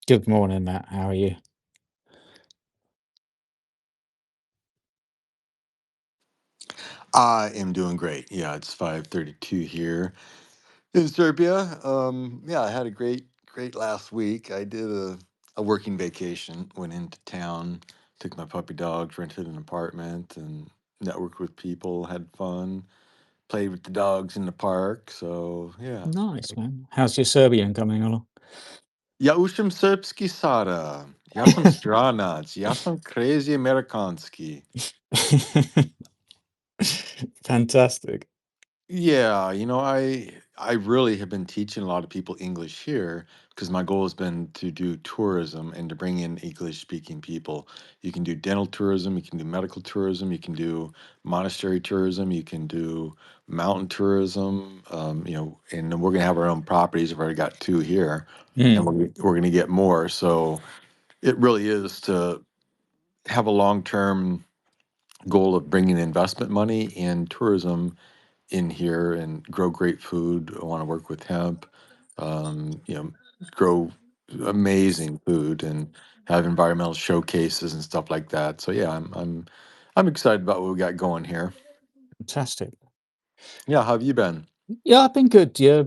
Good morning, Matt. How are you? I am doing great. Yeah, it's 5:32 here in Serbia. Yeah, I had a great last week. I did a working vacation, went into town, took my puppy dogs, rented an apartment, and networked with people, had fun, played with the dogs in the park. So yeah. Nice, man. How's your Serbian coming along? Ja ušem srpski sada. Ja sam stranac. Ja sam crazy Amerikanski. Fantastic. Yeah, I really have been teaching a lot of people English here because my goal has been to do tourism and to bring in English speaking people. You can do dental tourism, you can do medical tourism, you can do monastery tourism, you can do mountain tourism, and then we're gonna have our own properties. We've already got two here, and Mm, we're gonna get more. So it really is to have a long-term goal of bringing investment money and tourism in here and grow great food. I want to work with hemp, um, you know, grow amazing food and have environmental showcases and stuff like that. So yeah, I'm excited about what we got going here. fantastic. Yeah, how have you been? Yeah, I've been good. Yeah,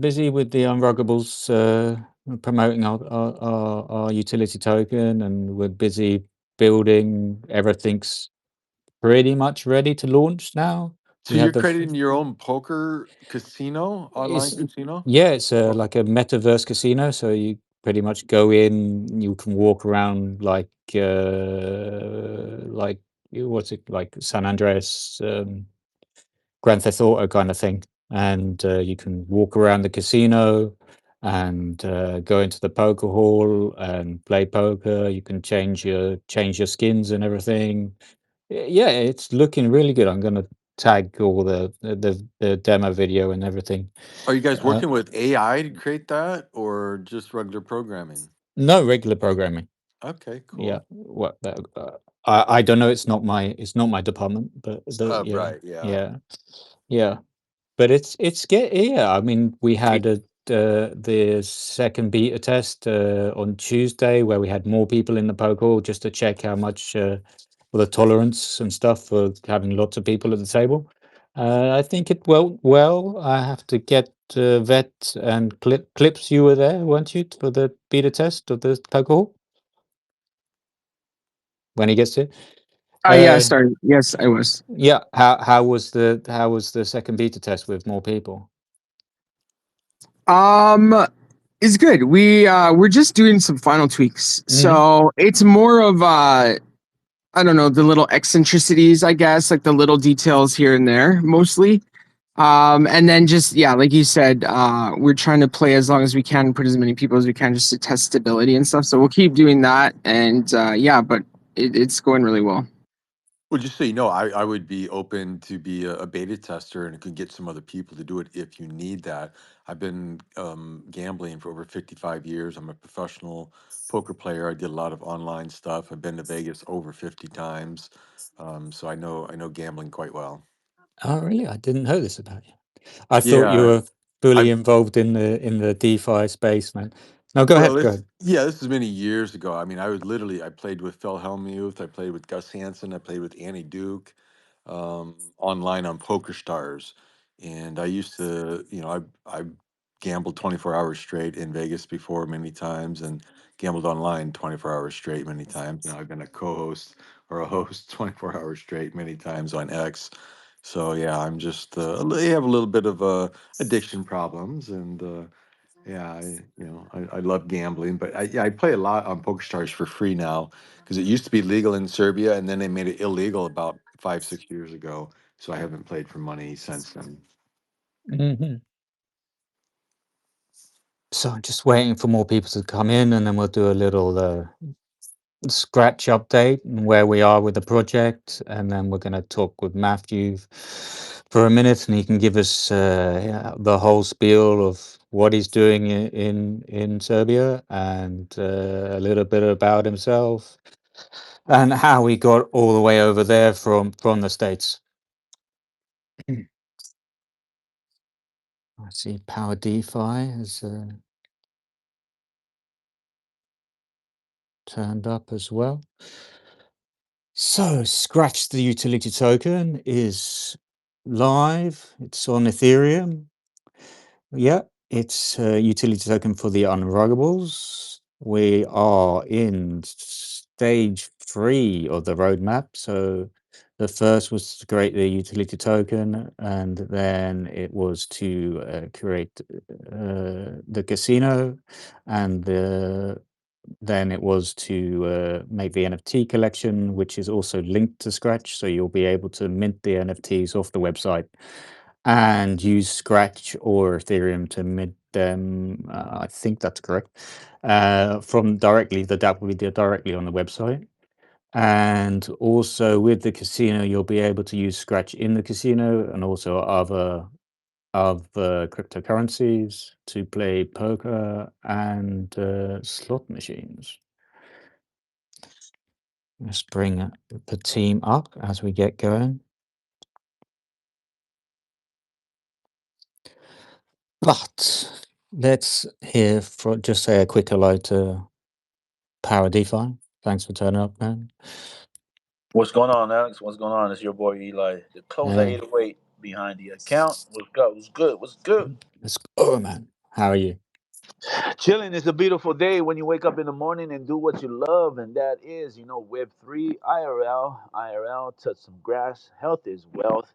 busy with the Unruggables, promoting our utility token, and we're busy building. Everything's pretty much ready to launch now. So We you're have creating your own poker casino, online it's casino? yeah, it's Oh, like a metaverse casino, so you pretty much go in, you can walk around like what's it like San Andreas, Grand Theft Auto kind of thing, and you can walk around the casino and go into the poker hall and play poker. You can change your skins and everything. Yeah, it's looking really good. I'm gonna tag all the demo video and everything. are you guys Uh, working with AI to create that or just regular programming? no regular programming. Okay, Yeah, cool. what I don't know. It's not my department, but yeah, Right, yeah. yeah, yeah. But it's get yeah. I mean, we had the second beta test on Tuesday where we had more people in the poke hall just to check how much the tolerance and stuff for having lots of people at the table. I think it went well. I have to get Vet and Clips. You were there, weren't you, for the beta test of the poke hall when he gets it? Yeah, I Uh, started. Yes, I was. yeah. How was the second beta test with more people? Um, it's good. We're just doing some final tweaks. Hmm. So it's more of I don't know, the little eccentricities, I guess, like the little details here and there, mostly. And then just yeah, like you said, we're trying to play as long as we can, put as many people as we can just to test stability and stuff. So we'll keep doing that. And yeah, but it's going really well. Well, just so you know, I would be open to be a beta tester and could get some other people to do it if you need that. I've been gambling for over 55 years. I'm a professional poker player. I did a lot of online stuff. I've been to Vegas over 50 times. So I know gambling quite well. Oh, really? I didn't know this about you. I thought you Yeah, were fully I've involved in the DeFi space, man. No, go Well, ahead. Go this ahead. yeah, this is many years ago. I mean, I played with Phil Hellmuth, I played with Gus Hansen, I played with Annie Duke, online on Poker Stars, and I used to, I gambled 24 hours straight in Vegas before many times, and gambled online 24 hours straight many times. Now I've been a co-host or a host 24 hours straight many times on X. So yeah, I'm just I have a little bit of addiction problems and. Yeah, I love gambling, but I play a lot on PokerStars for free now because it used to be legal in Serbia, and then they made it illegal about 5 6 years ago. So I haven't played for money since then. Hmm. So I'm just waiting for more people to come in, and then we'll do a little scratch update and where we are with the project, and then we're going to talk with Matthew for a minute, and he can give us yeah, the whole spiel of what he's doing in Serbia and a little bit about himself and how he got all the way over there from the States. I see Power DeFi as turned up as well. So, Scratch the utility token is live. It's on Ethereum. Yeah, it's a utility token for the Unruggables. We are in stage 3 of the roadmap. So the first was to create the utility token, and then it was to create the casino, and then it was to make the NFT collection, which is also linked to Scratch. So you'll be able to mint the NFTs off the website and use Scratch or Ethereum to mint them. I think that's correct. From directly, the DApp will be directly on the website. And also with the casino, you'll be able to use Scratch in the casino and also other cryptocurrencies to play poker and slot machines. Let's bring the team up as we get going. But let's hear from just say a quick hello to Power DeFi. Thanks for turning up, man. What's going on, Alex? What's going on? It's your boy Eli, the closer Hey, 808 behind the account. What's good? What's good? What's good? let's go, man. How are you? Chilling. It's a beautiful day when you wake up in the morning and do what you love, and that is, Web3, IRL, IRL, touch some grass. Health is wealth.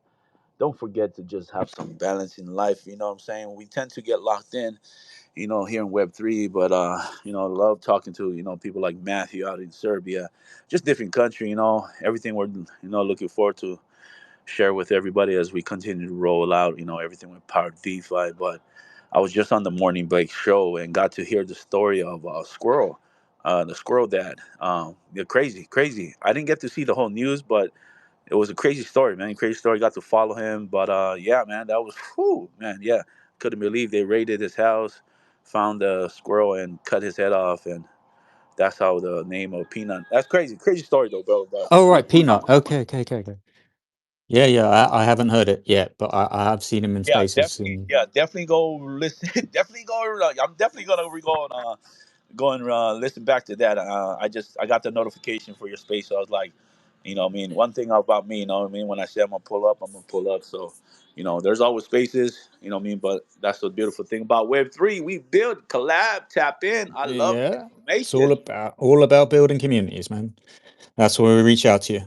Don't forget to just have some balance in life. You know what I'm saying? We tend to get locked in, here in Web3, but love talking to people like Matthew out in Serbia, just different country. Everything we're looking forward to share with everybody as we continue to roll out, everything with Power DeFi. But I was just on the Morning Break show and got to hear the story of Squirrel, the Squirrel Dad. Yeah, crazy, crazy. I didn't get to see the whole news, but it was a crazy story, man. Crazy story. Got to follow him, but yeah, man, that was, whew, man. Yeah, couldn't believe they raided his house, found the squirrel, and cut his head off, and that's how the name of Peanut. That's crazy, crazy story though, bro. But Oh, right, Peanut. Okay, okay, okay, okay. Yeah, yeah. I haven't heard it yet, but I have seen him in spaces. In yeah, definitely go listen. Definitely go. I'm definitely gonna go and listen back to that. I got the notification for your space, so I was like, one thing about me, when I say I'm gonna pull up, I'm gonna pull up. So, there's always spaces, but that's the beautiful thing about Web3. We build, collab, tap in. I love yeah, it's information. all about building communities, man. That's why we reach out to you.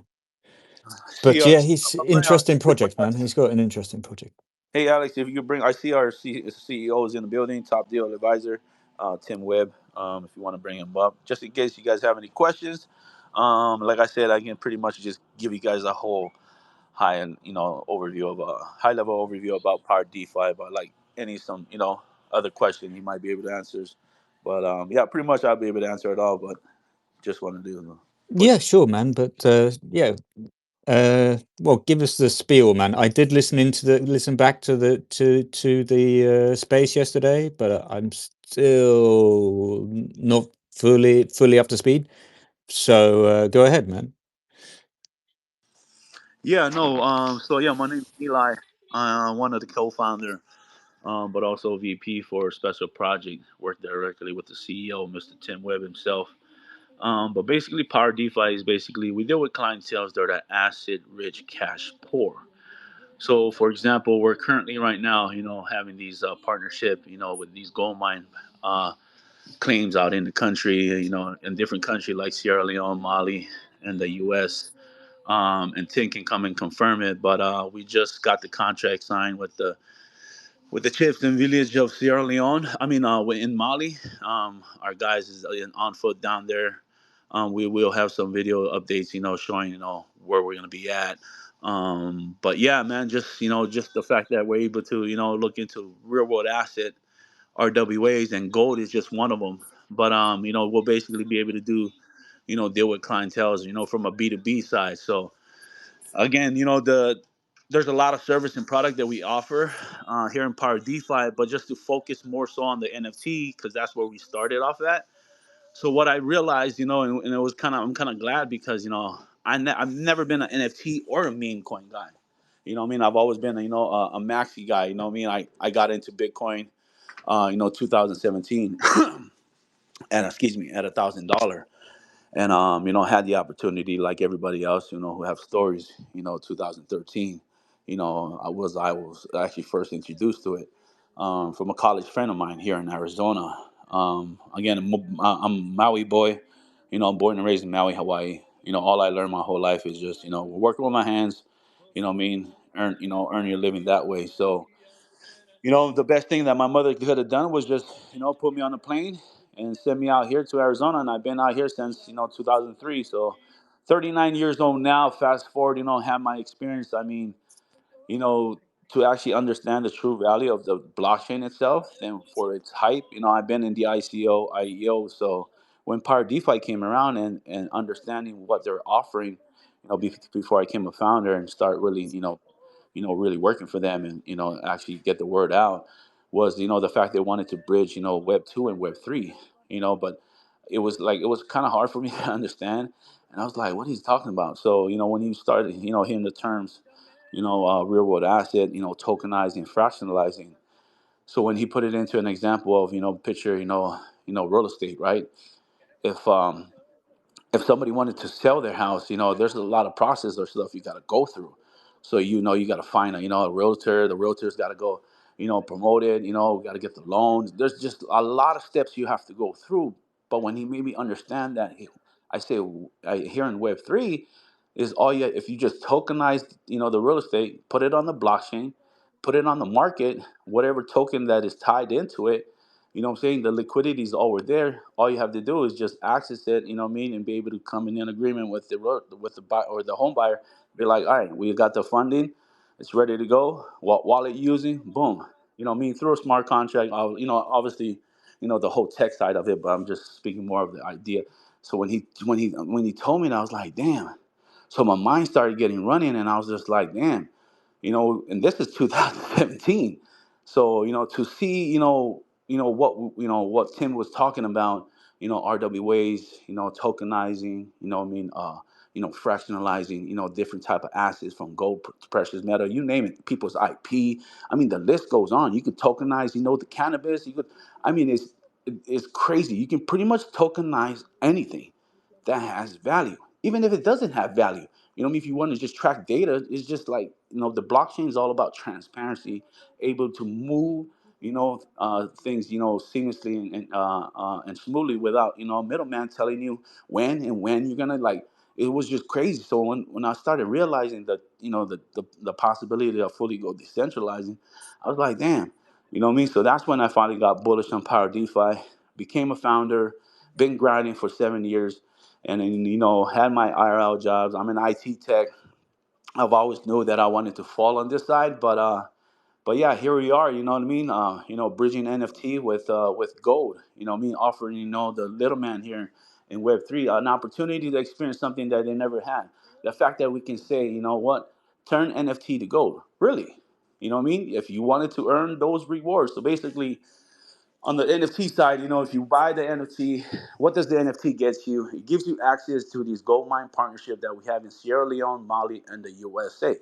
See, But yeah, he's I'm gonna bring interesting project, man. He's got an interesting project. Hey Alex, if you could bring, I see our CEO is in the building, top deal advisor, Tim Webb. If you want to bring him up, just in case you guys have any questions. Like I said, I can pretty much just give you guys a whole overview of a high level overview about Power DeFi, but like some other question he might be able to answer. But yeah, pretty much I'll be able to answer it all. But just want to do put Yeah, sure, man. But yeah, well, give us the spiel, man. I did listen back to the space yesterday, but I'm still not fully up to speed. So go ahead, man. yeah, no. So yeah, my name is Eli. One of the co-founder, but also VP for a special project. Work directly with the CEO, Mr. Tim Webb himself. But basically, Power DeFi is basically we deal with clientele that are asset rich, cash poor. So, for example, we're currently right now, having these partnership, with these gold mine uh, claims out in the country, in different countries like Sierra Leone, Mali, and the U.S. And Tim can come and confirm it. But we just got the contract signed with the chiefs in village of Sierra Leone. I mean, in Mali, our guys is on foot down there. We will have some video updates, showing where we're gonna be at. But yeah, man, just just the fact that we're able to look into real world asset RWAs, and gold is just one of them. But we'll basically be able to do deal with clientele, from a B2B side. So again, there's a lot of service and product that we offer here in Power DeFi, but just to focus more so on the NFT because that's where we started off at. So what I realized, and it was I'm kind of glad because I've never been an NFT or a meme coin guy. You know what I mean? I've always been a maxi guy. You know what I mean? I got into Bitcoin, 2017, and excuse me, at $1,000. and had the opportunity like everybody else, who have stories. 2013, I was actually first introduced to it from a college friend of mine here in Arizona. Again, I'm Maui boy. I'm born and raised in Maui, Hawaii. All I learned my whole life is just working with my hands. What I mean, earn your living that way. So the best thing that my mother could have done was just, put me on a plane and send me out here to Arizona. And I've been out here since, 2003. So 39 years old now, fast forward, have my experience. I mean, you know, to actually understand the true value of the blockchain itself and for its hype. I've been in the ICO, IEO. So when Power DeFi came around and understanding what they're offering, before I became a founder and start really, really working for them and actually get the word out was the fact they wanted to bridge Web 2 and Web 3, but it was kind of hard for me to understand, and I was like, what are you talking about? So when you started hearing the terms real world asset, tokenizing, fractionalizing. So when he put it into an example of picture real estate, right? If um if somebody wanted to sell their house, there's a lot of process or stuff you got to go through. So you got to find a realtor. The realtor's got to go, promote it. Got to get the loans. There's just a lot of steps you have to go through. But when he made me understand that, I say here in Web 3 is all you. If you just tokenize, the real estate, put it on the blockchain, put it on the market, whatever token that is tied into it, what I'm saying? The liquidity is over there. All you have to do is just access it, what I mean, and be able to come in an agreement with the buyer or the home buyer. Be like, all right, we got the funding, it's ready to go. Wallet using, boom. What I mean, through a smart contract. Obviously, the whole tech side of it, but I'm just speaking more of the idea. So when he told me that, I was like, damn. So my mind started getting running, and I was just like, damn, and this is 2017. So to see what Tim was talking about, RWAs, tokenizing, fractionalizing, different type of assets from gold to precious metal, you name it, people's IP. I mean, the list goes on. You could tokenize, the cannabis. You could, I mean, it's crazy. You can pretty much tokenize anything that has value, even if it doesn't have value. What I mean, if you want to just track data, it's just like, the blockchain is all about transparency, able to move, things, seamlessly and smoothly without, a middleman telling you when you're gonna like. It was just crazy. So when I started realizing that, the possibility of fully go decentralizing, I was like, damn, what I mean. So that's when I finally got bullish on Power DeFi, became a founder, been grinding for 7 years, and then had my IRL jobs. I'm in IT tech. I've always knew that I wanted to fall on this side, but yeah, here we are. You know what I mean? Bridging NFT with gold. What I mean? Offering the little man here in Web 3 an opportunity to experience something that they never had. The fact that we can say, what, turn NFT to gold. Really? What I mean? If you wanted to earn those rewards, so basically on the NFT side, if you buy the NFT, what does the NFT get you? It gives you access to these gold mine partnership that we have in Sierra Leone, Mali, and the USA.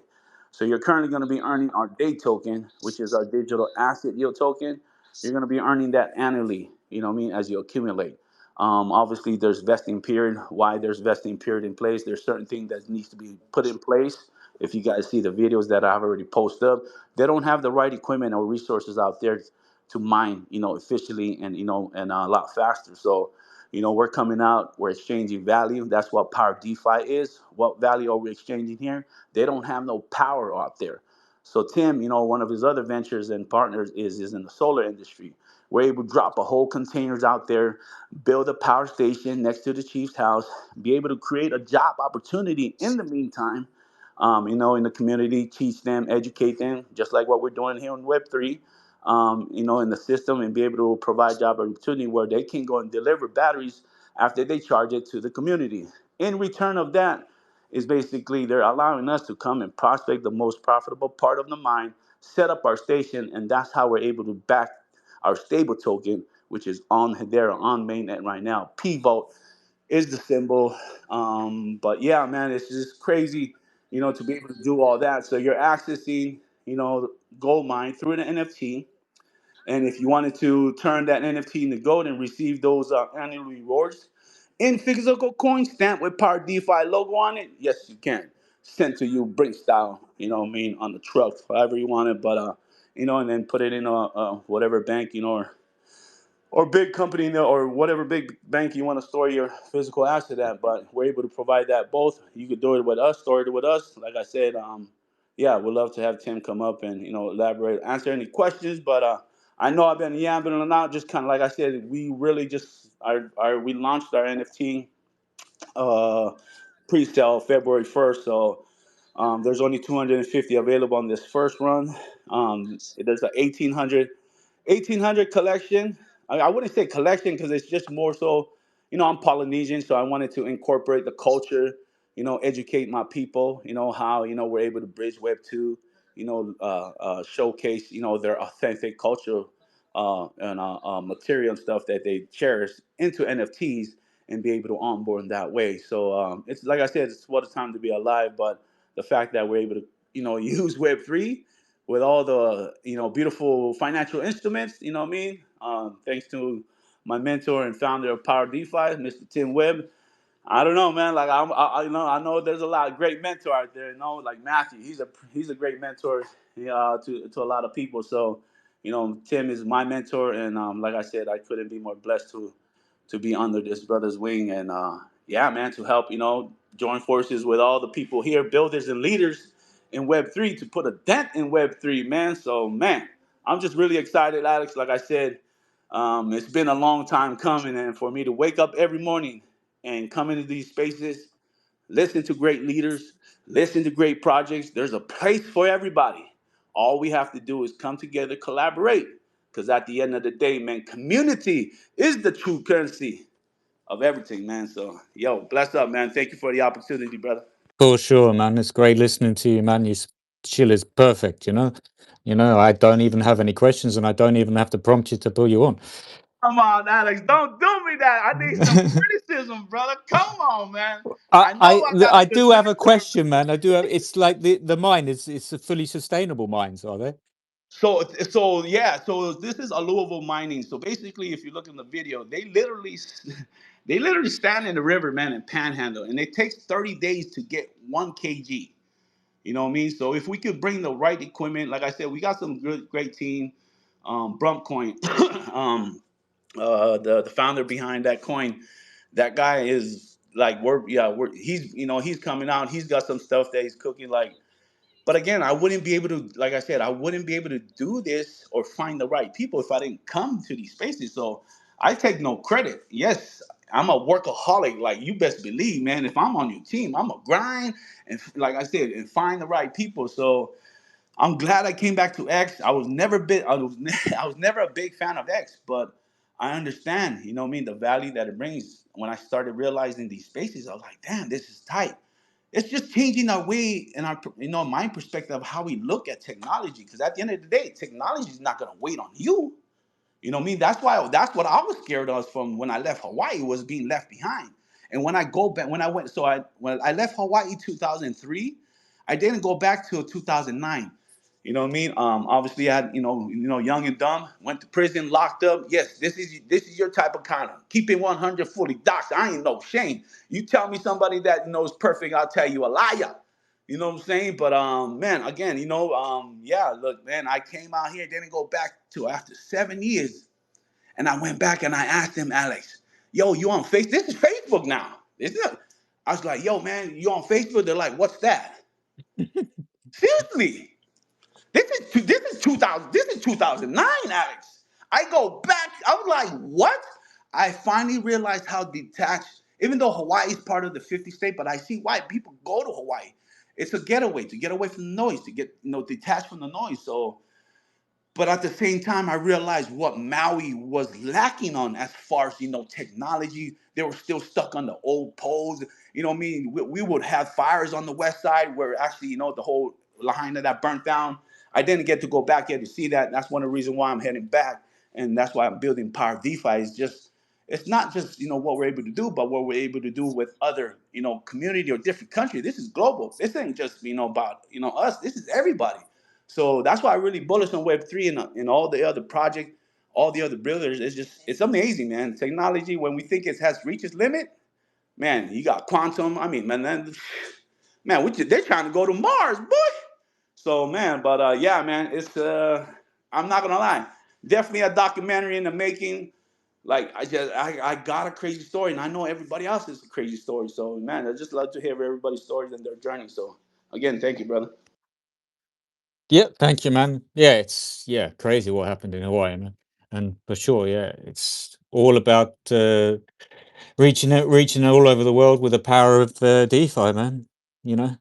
So you're currently going to be earning our day token, which is our digital asset yield token. You're going to be earning that annually, what I mean, as you accumulate. Obviously, there's vesting period. Why there's vesting period in place? There's certain things that needs to be put in place. If you guys see the videos that I've already posted up, they don't have the right equipment or resources out there to mine, efficiently and a lot faster. So, we're coming out, we're exchanging value. That's what Power DeFi is. What value are we exchanging here? They don't have no power out there. So Tim, one of his other ventures and partners is in the solar industry. We're able to drop a whole containers out there, build a power station next to the chief's house, be able to create a job opportunity in the meantime, in the community, teach them, educate them, just like what we're doing here in Web3, in the system, and be able to provide job opportunity where they can go and deliver batteries after they charge it to the community. In return of that, is basically they're allowing us to come and prospect the most profitable part of the mine, set up our station, and that's how we're able to back our stable token, which is on there on mainnet right now. P Vault is the symbol. But yeah, man, it's just crazy, to be able to do all that. So you're accessing, gold mine through an NFT. And if you wanted to turn that NFT into gold and receive those annual rewards, in physical coin stamp with Power DeFi logo on it, yes, you can. Sent to you, Brink style, you know what I mean, on the truck, however you want it. But, and then put it in whatever bank, or big company, or whatever big bank you want to store your physical asset at. But we're able to provide that both. You could do it with us, store it with us. Like I said, yeah, we'd love to have Tim come up and elaborate, answer any questions. But I know I've been yammering and out. Just kind of like I said, we really just we launched our NFT uh, pre-sale February 1st. So there's only 250 available on this first run. There's a 1800 collection. I wouldn't say collection because it's just more so, I'm Polynesian, so I wanted to incorporate the culture, educate my people, how, we're able to bridge Web 2, showcase, their authentic culture and material and stuff that they cherish into NFTs and be able to onboard in that way. So it's like I said, it's what a time to be alive. But the fact that we're able to, use Web 3 with all the beautiful financial instruments. You know what I mean? Thanks to my mentor and founder of Power DeFi, Mr. Tim Webb. I don't know, man. Like I know there's a lot of great mentor out there. Like Matthew, he's a great mentor to a lot of people. So, Tim is my mentor, and like I said, I couldn't be more blessed to be under this brother's wing, and yeah, man, to help join forces with all the people here, builders and leaders in Web 3 to put a dent in Web 3, man. So, man, I'm just really excited, Alex. Like I said, it's been a long time coming, and for me to wake up every morning and come into these spaces, listen to great leaders, listen to great projects. There's a place for everybody. All we have to do is come together, collaborate. Because at the end of the day, man, community is the true currency of everything, man. So, yo, bless up, man. Thank you for the opportunity, brother. For sure, man. It's great listening to you, man. Chill is perfect, you know. I don't even have any questions, and I don't even have to prompt you to pull you on. Come on, Alex. Don't do me that. I need some criticism, brother. Come on, man. I, I know I I got a I good do have a mentor. question, man. I do have. It's like the mine is it's a fully sustainable mines, are they? So yeah, so this is a Louisville mining. So basically, if you look in the video, they literally stand in the river, man, and panhandle, and it takes 30 days to get 1 kg. You know what I mean? So if we could bring the right equipment, like I said, we got some good, great team. Brump Coin, the founder behind that coin, that guy is like he's coming out. He's got some stuff that he's cooking like. But again, I wouldn't be able to, like I said, I wouldn't be able to do this or find the right people if I didn't come to these spaces. So I take no credit. Yes, I'm a workaholic. Like you best believe, man. If I'm on your team, I'm a grind and, like I said, and find the right people. So I'm glad I came back to X. I was never a big fan of X, but I understand, what I mean, the value that it brings. When I started realizing these spaces, I was like, damn, this is tight. It's just changing our way and our mind perspective of how we look at technology. Because at the end of the day, technology is not gonna wait on you. You know what I mean? That's what I was scared of from when I left Hawaii, was being left behind. And when I go back, when I left Hawaii 2003, I didn't go back till 2009. You know what I mean? Obviously, I had young and dumb, went to prison, locked up. Yes, this is your type of kind of keep it 100 fully docs. I ain't no shame. You tell me somebody that knows perfect, I'll tell you a liar. You know what I'm saying? But man, again, yeah, look, man, I came out here, didn't go back till after 7 years, and I went back and I asked him, Alex, yo, you on Facebook? This is Facebook now. Isn't it? I was like, yo, man, you on Facebook? They're like, what's that? Seriously. This is 2000. This is 2009, Alex. I go back. I was like, what? I finally realized how detached. Even though Hawaii is part of the 50 state, but I see why people go to Hawaii. It's a getaway to get away from the noise, to get detached from the noise. So but at the same time, I realized what Maui was lacking on as far as technology. They were still stuck on the old poles. You know what I mean? We would have fires on the west side where actually the whole Lahaina that burnt down. I didn't get to go back yet to see that. That's one of the reasons why I'm heading back, and that's why I'm building Power DeFi. It's not just what we're able to do, but what we're able to do with other community or different countries. This is global. This ain't just about us. This is everybody. So that's why I really bullish on Web 3 and all the other projects, all the other builders. It's amazing, man. Technology, when we think it has reached its limit, Man, you got quantum. I mean, man, man, they're trying to go to Mars, boy. So man, but yeah, man, it's I'm not gonna lie, definitely a documentary in the making. Like I got a crazy story, and I know everybody else has a crazy story. So man, I just love to hear everybody's stories and their journey. So again, thank you, brother. Yeah, thank you, man. Yeah, it's crazy what happened in Hawaii, man. And for sure, yeah, it's all about reaching all over the world with the power of DeFi, man. You know,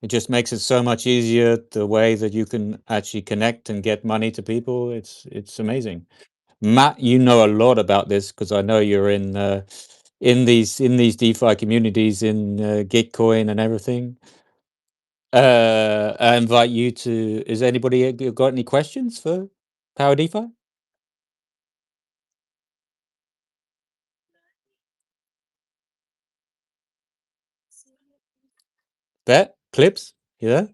it just makes it so much easier the way that you can actually connect and get money to people. It's amazing. Matt, you know a lot about this because I know you're in these DeFi communities in Gitcoin and everything. I invite you to. Is anybody got any questions for Power DeFi? Bet clips, yeah.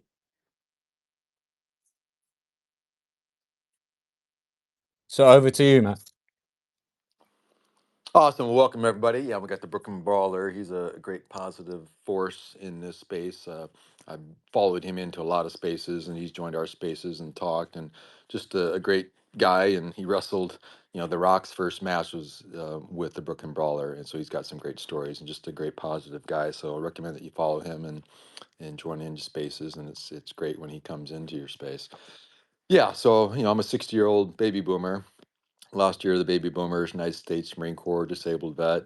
So over to you, Matt. Awesome. Well, welcome everybody. Yeah, we got the Brooklyn Brawler. He's a great positive force in this space. I've followed him into a lot of spaces, and he's joined our spaces and talked, and just a great guy. And he wrestled, the Rock's first match was with the Brooklyn Brawler, and so he's got some great stories and just a great positive guy. So I recommend that you follow him and join into spaces, and it's great when he comes into your space. Yeah. So I'm a 60-year-old baby boomer. Last year, the baby boomers, United States Marine Corps disabled vet.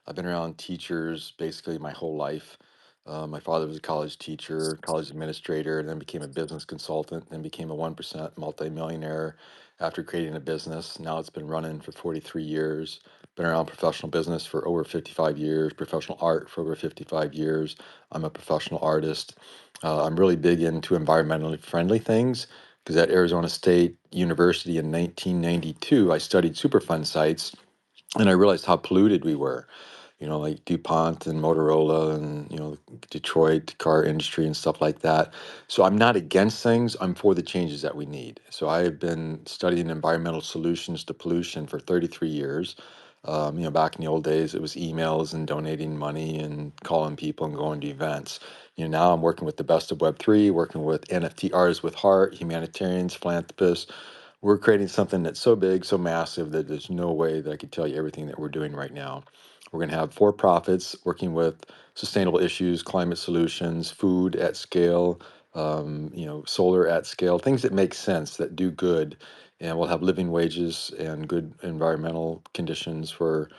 I've been around teachers basically my whole life. My father was a college teacher, college administrator, and then became a business consultant, and became a 1% multimillionaire after creating a business. Now it's been running for 43 years. Been around professional business for over 55 years, professional art for over 55 years. I'm a professional artist. I'm really big into environmentally friendly things because at Arizona State University in 1992, I studied Superfund sites and I realized how polluted we were. Like DuPont and Motorola and, Detroit car industry and stuff like that. So I'm not against things, I'm for the changes that we need. So I have been studying environmental solutions to pollution for 33 years. Back in the old days, it was emails and donating money and calling people and going to events. Now I'm working with the best of Web3, working with NFT artists with heart, humanitarians, philanthropists. We're creating something that's so big, so massive that there's no way that I could tell you everything that we're doing right now. We're going to have for profits working with sustainable issues, climate solutions, food at scale, solar at scale, things that make sense, that do good. And we'll have living wages and good environmental conditions for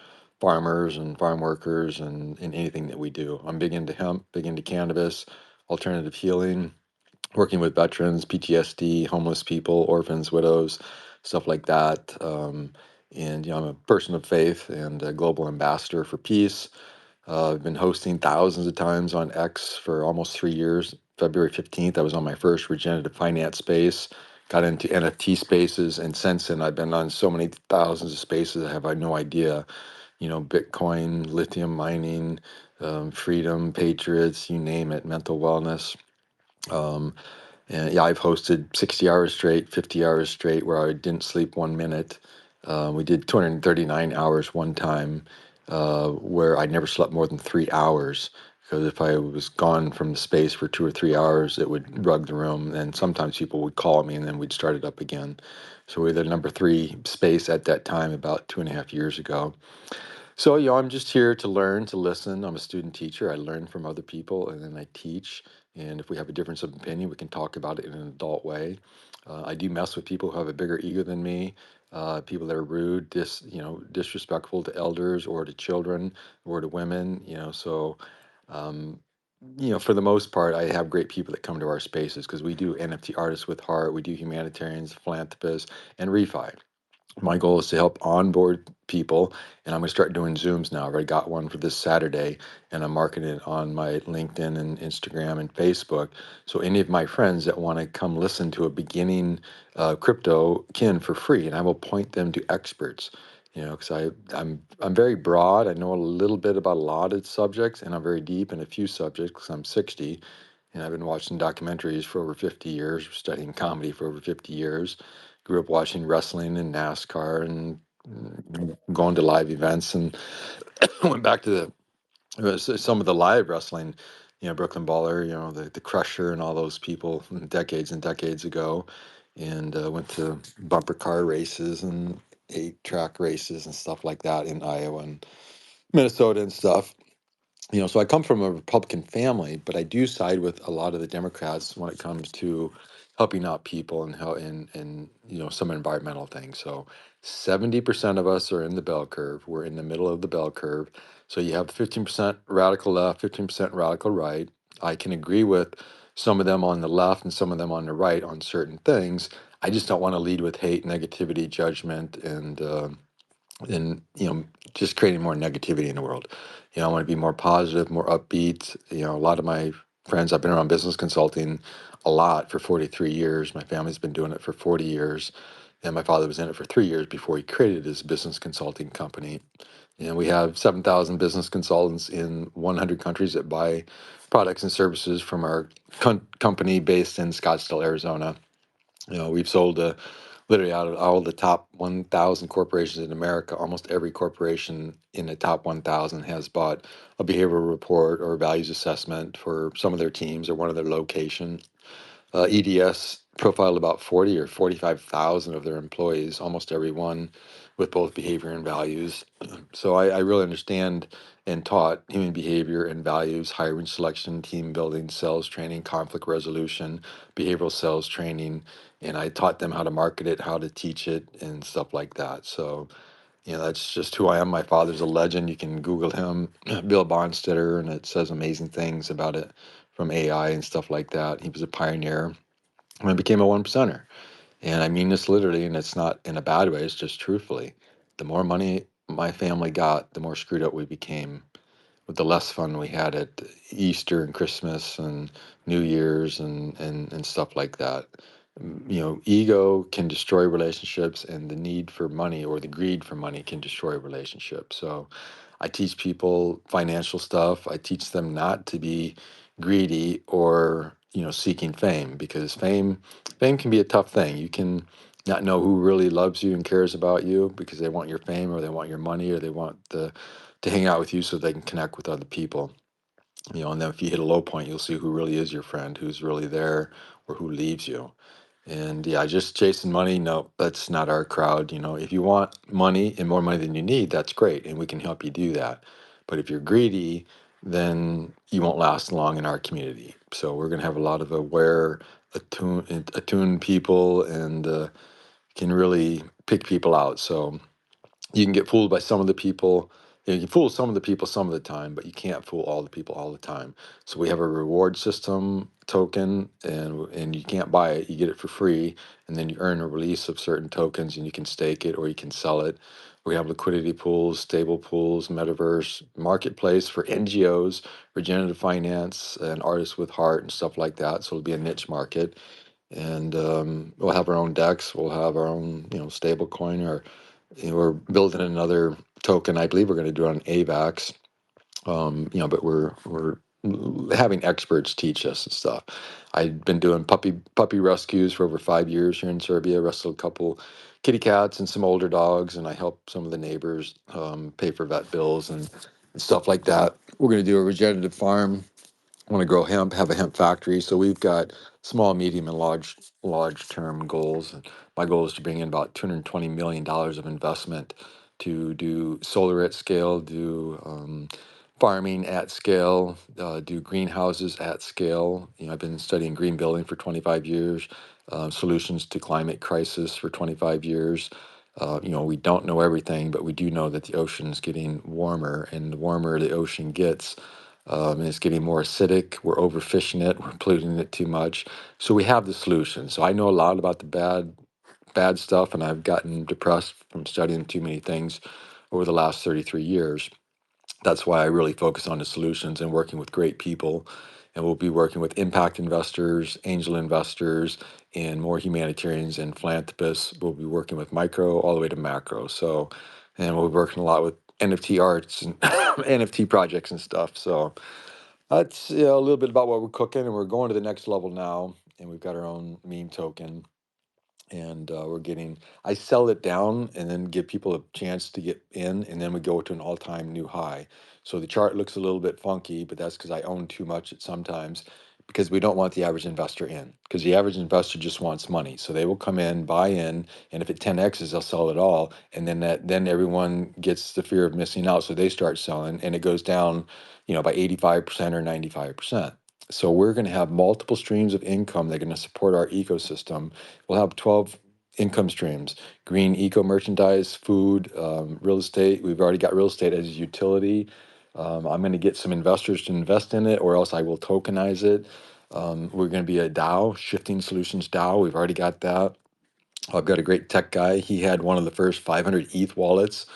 farmers and farm workers and in anything that we do. I'm big into hemp, big into cannabis, alternative healing, working with veterans, PTSD, homeless people, orphans, widows, stuff like that. And I'm a person of faith and a global ambassador for peace. I've been hosting thousands of times on X for almost 3 years. February 15th, I was on my first regenerative finance space, got into NFT spaces, and since then I've been on so many thousands of spaces I have no idea. Bitcoin, lithium mining, freedom, patriots, you name it, mental wellness. Um, and yeah, I've hosted 60 hours straight, 50 hours straight, where I didn't sleep 1 minute. We did 239 hours one time, where I never slept more than 3 hours. Because if I was gone from the space for 2 or 3 hours, it would rug the room. And sometimes people would call me and then we'd start it up again. So we were the number three space at that time about 2.5 years ago. So, I'm just here to learn, to listen. I'm a student teacher. I learn from other people and then I teach. And if we have a difference of opinion, we can talk about it in an adult way. I do mess with people who have a bigger ego than me, people that are rude, disrespectful to elders or to children or to women. Um, for the most part, I have great people that come to our spaces because we do NFT artists with heart, we do humanitarians, philanthropists, and refi. My goal is to help onboard people, and I'm going to start doing Zooms now. I've already got one for this Saturday, and I'm marketing it on my LinkedIn and Instagram and Facebook. So any of my friends that want to come listen to a beginning crypto kin for free, and I will point them to experts. Because I'm very broad. I know a little bit about a lot of subjects, and I'm very deep in a few subjects because I'm 60, and I've been watching documentaries for over 50 years, studying comedy for over 50 years. Grew up watching wrestling and NASCAR and going to live events, and went back to the some of the live wrestling, Brooklyn Baller, the Crusher and all those people decades and decades ago, and went to bumper car races and 8-track races and stuff like that in Iowa and Minnesota and stuff. So I come from a Republican family, but I do side with a lot of the Democrats when it comes to helping out people and how and some environmental things. So 70% of us are in the bell curve. We're in the middle of the bell curve. So you have 15% radical left, 15% radical right. I can agree with some of them on the left and some of them on the right on certain things. I just don't want to lead with hate, negativity, judgment, and just creating more negativity in the world. I want to be more positive, more upbeat. A lot of my friends, I've been around business consulting a lot for 43 years. My family's been doing it for 40 years, and my father was in it for 3 years before he created his business consulting company. And we have 7,000 business consultants in 100 countries that buy products and services from our company based in Scottsdale, Arizona. We've sold literally out of all the top 1,000 corporations in America. Almost every corporation in the top 1,000 has bought a behavioral report or values assessment for some of their teams or one of their locations. EDS profiled about 40 or 45,000 of their employees, almost every one with both behavior and values. So I really understand and taught human behavior and values, hiring, selection, team building, sales training, conflict resolution, behavioral sales training, and I taught them how to market it, how to teach it, and stuff like that. So, that's just who I am. My father's a legend. You can Google him, Bill Bonstetter, and it says amazing things about it from AI and stuff like that. He was a pioneer and I became a one percenter. And I mean this literally, and it's not in a bad way, it's just truthfully. The more money my family got, the more screwed up we became with the less fun we had at Easter and Christmas and New Year's and stuff like that. Ego can destroy relationships, and the need for money or the greed for money can destroy relationships. So I teach people financial stuff. I teach them not to be greedy or seeking fame, because fame can be a tough thing. You can not know who really loves you and cares about you because they want your fame or they want your money or they want to hang out with you so they can connect with other people. And then if you hit a low point, you'll see who really is your friend, who's really there, or who leaves you. And yeah, just chasing money, no, that's not our crowd. If you want money and more money than you need, that's great, and we can help you do that. But if you're greedy, then you won't last long in our community. So we're going to have a lot of aware, attuned people, and can really pick people out. So you can get fooled by some of the people. You can fool some of the people some of the time, but you can't fool all the people all the time. So we have a reward system token, and you can't buy it. You get it for free, and then you earn a release of certain tokens, and you can stake it or you can sell it. We have liquidity pools, stable pools, metaverse, marketplace for NGOs, regenerative finance, and artists with heart and stuff like that. So it'll be a niche market, and we'll have our own DEX. We'll have our own, stable coin, or we're building another token. I believe we're going to do it on AVAX. But we're having experts teach us and stuff. I've been doing puppy rescues for over 5 years here in Serbia. Rescued a couple kitty cats and some older dogs, and I help some of the neighbors pay for vet bills and stuff like that. We're going to do a regenerative farm. I want to grow hemp, have a hemp factory. So we've got small, medium, and large term goals. And my goal is to bring in about $220 million of investment to do solar at scale, do farming at scale, do greenhouses at scale. I've been studying green building for 25 years, solutions to climate crisis for 25 years. We don't know everything, but we do know that the ocean is getting warmer, and the warmer the ocean gets, and it's getting more acidic. We're overfishing it. We're polluting it too much. So we have the solution. So I know a lot about the bad stuff, and I've gotten depressed from studying too many things over the last 33 years. That's why I really focus on the solutions and working with great people. And we'll be working with impact investors, angel investors, and more humanitarians and philanthropists. We'll be working with micro all the way to macro. So, and we'll be working a lot with NFT arts and NFT projects and stuff. So that's a little bit about what we're cooking, and we're going to the next level now. And we've got our own meme token, and I sell it down and then give people a chance to get in, and then we go to an all-time new high. So the chart looks a little bit funky, but that's because I own too much at sometimes, because we don't want the average investor in, because the average investor just wants money, so they will come in, buy in, and if it 10x's they'll sell it all, and then everyone gets the fear of missing out, so they start selling and it goes down, by 85% or 95%. So we're going to have multiple streams of income that are going to support our ecosystem. We'll have 12 income streams: green eco merchandise, food, real estate. We've already got real estate as a utility. I'm going to get some investors to invest in it, or else I will tokenize it. We're going to be a DAO, Shifting Solutions DAO. We've already got that. I've got a great tech guy. He had one of the first 500 ETH wallets.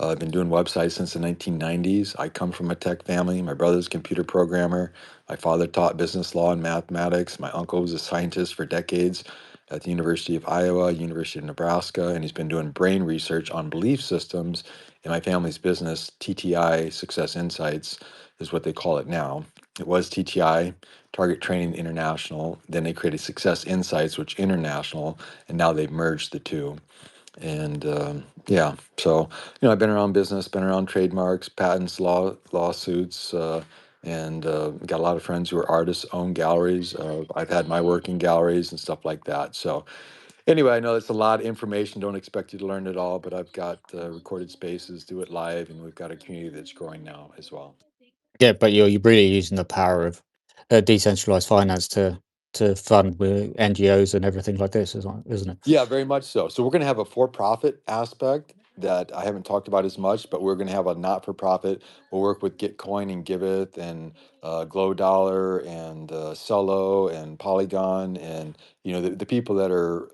I've been doing websites since the 1990s. I come from a tech family. My brother's a computer programmer. My father taught business law and mathematics. My uncle was a scientist for decades at the University of Iowa, University of Nebraska, and he's been doing brain research on belief systems in my family's business. TTI, Success Insights, is what they call it now. It was TTI, Target Training International. Then they created Success Insights, which international, and now they've merged the two. And yeah, so I've been around business, been around trademarks, patents, lawsuits, and got a lot of friends who are artists, own galleries. I've had my work in galleries and stuff like that. So anyway, I know it's a lot of information. Don't expect you to learn it all, but I've got recorded spaces, do it live, and we've got a community that's growing now as well. Yeah, but you're really using the power of decentralized finance to fund with NGOs and everything like this, isn't it? Yeah, very much so. So we're going to have a for-profit aspect that I haven't talked about as much, but we're going to have a not-for-profit. We'll work with Gitcoin and Giveth and Glow Dollar and Cello and Polygon and the people that are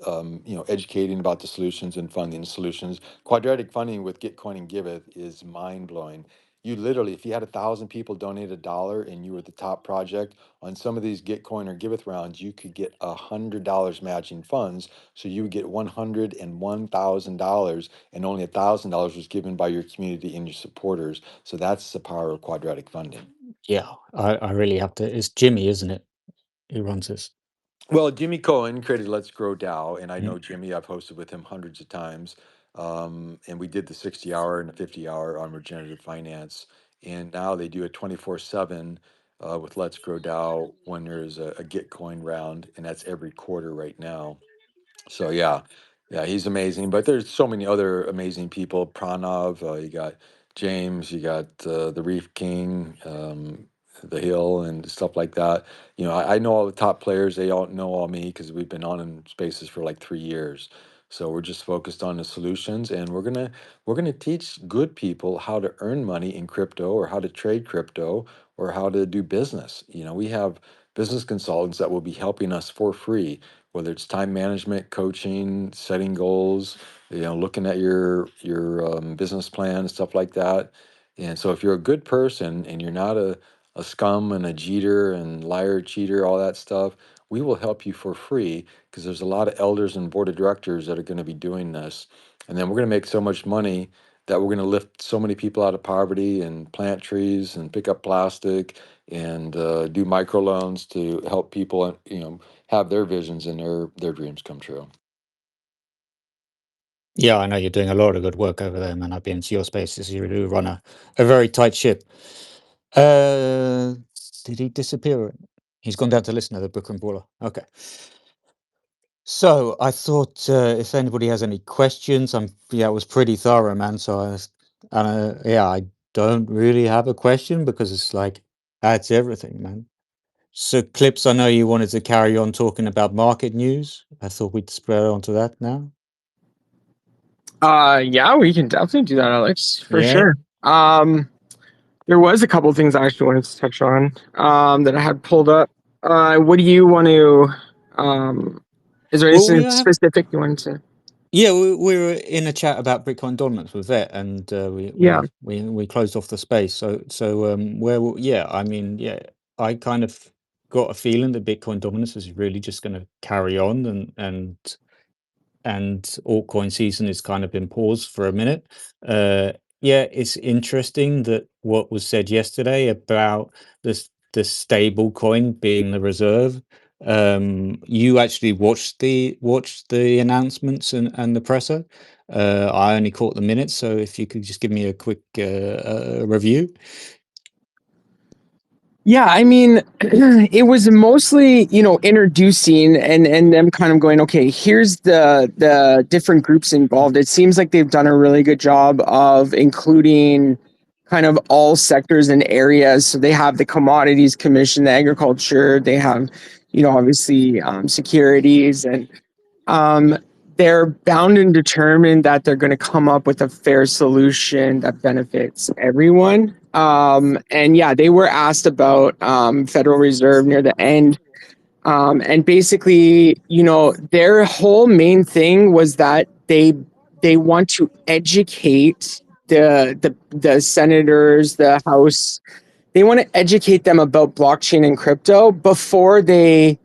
educating about the solutions and funding the solutions. Quadratic funding with Gitcoin and Giveth is mind-blowing. You literally, if you had 1,000 people donate $1 and you were the top project on some of these Gitcoin or Giveth rounds, you could get $100 matching funds, so you would get $101,000, and only $1,000 was given by your community and your supporters. So that's the power of quadratic funding. Yeah, I really have to. It's Jimmy, isn't it? Who runs this? Well, Jimmy Cohen created Let's Grow DAO, and I Mm. know Jimmy. I've hosted with him hundreds of times, and we did the 60-hour and the 50-hour on regenerative finance. And now they do a 24/7 with Let's Grow DAO when there's a Gitcoin round, and that's every quarter right now. So yeah, he's amazing. But there's so many other amazing people. Pranav, you got James, you got the Reef King, the Hill, and stuff like that. I know all the top players. They all know all me because we've been on in spaces for like 3 years. So we're just focused on the solutions, and we're gonna teach good people how to earn money in crypto, or how to trade crypto, or how to do business. We have business consultants that will be helping us for free, whether it's time management, coaching, setting goals, looking at your business plan, stuff like that. And so if you're a good person and you're not a scum and a cheater and liar, cheater, all that stuff, we will help you for free, because there's a lot of elders and board of directors that are going to be doing this. And then we're going to make so much money that we're going to lift so many people out of poverty and plant trees and pick up plastic and do microloans to help people, have their visions and their dreams come true. Yeah, I know you're doing a lot of good work over there, man. I've been to your spaces. You do run a very tight ship. Uh, did he disappear? He's gone down to listen to the book and brawler. Okay. So I thought if anybody has any questions, it was pretty thorough, man. So I don't really have a question because it's like that's everything, man. So Clips, I know you wanted to carry on talking about market news. I thought we'd spread onto that now. Yeah, we can definitely do that, Alex, for Yeah. sure. There was a couple things I actually wanted to touch on that I had pulled up. What do you want to? Is there Well, we anything have. specific you wanted to? Yeah, we were in a chat about Bitcoin dominance with Vet, and Yeah. we closed off the space. I mean, yeah, I kind of got a feeling that Bitcoin dominance is really just going to carry on, and altcoin season is kind of been paused for a minute. Yeah, it's interesting that what was said yesterday about the stable coin being the reserve. You actually watched the announcements and the presser. I only caught the minutes, so if you could just give me a quick review. Yeah, I mean, it was mostly, introducing and them kind of going, okay, here's the different groups involved. It seems like they've done a really good job of including kind of all sectors and areas. So they have the Commodities Commission, the Agriculture, they have, obviously securities, and um, they're bound and determined that they're going to come up with a fair solution that benefits everyone. And yeah, they were asked about Federal Reserve near the end. And basically, their whole main thing was that they want to educate the senators, the House. They want to educate them about blockchain and crypto before they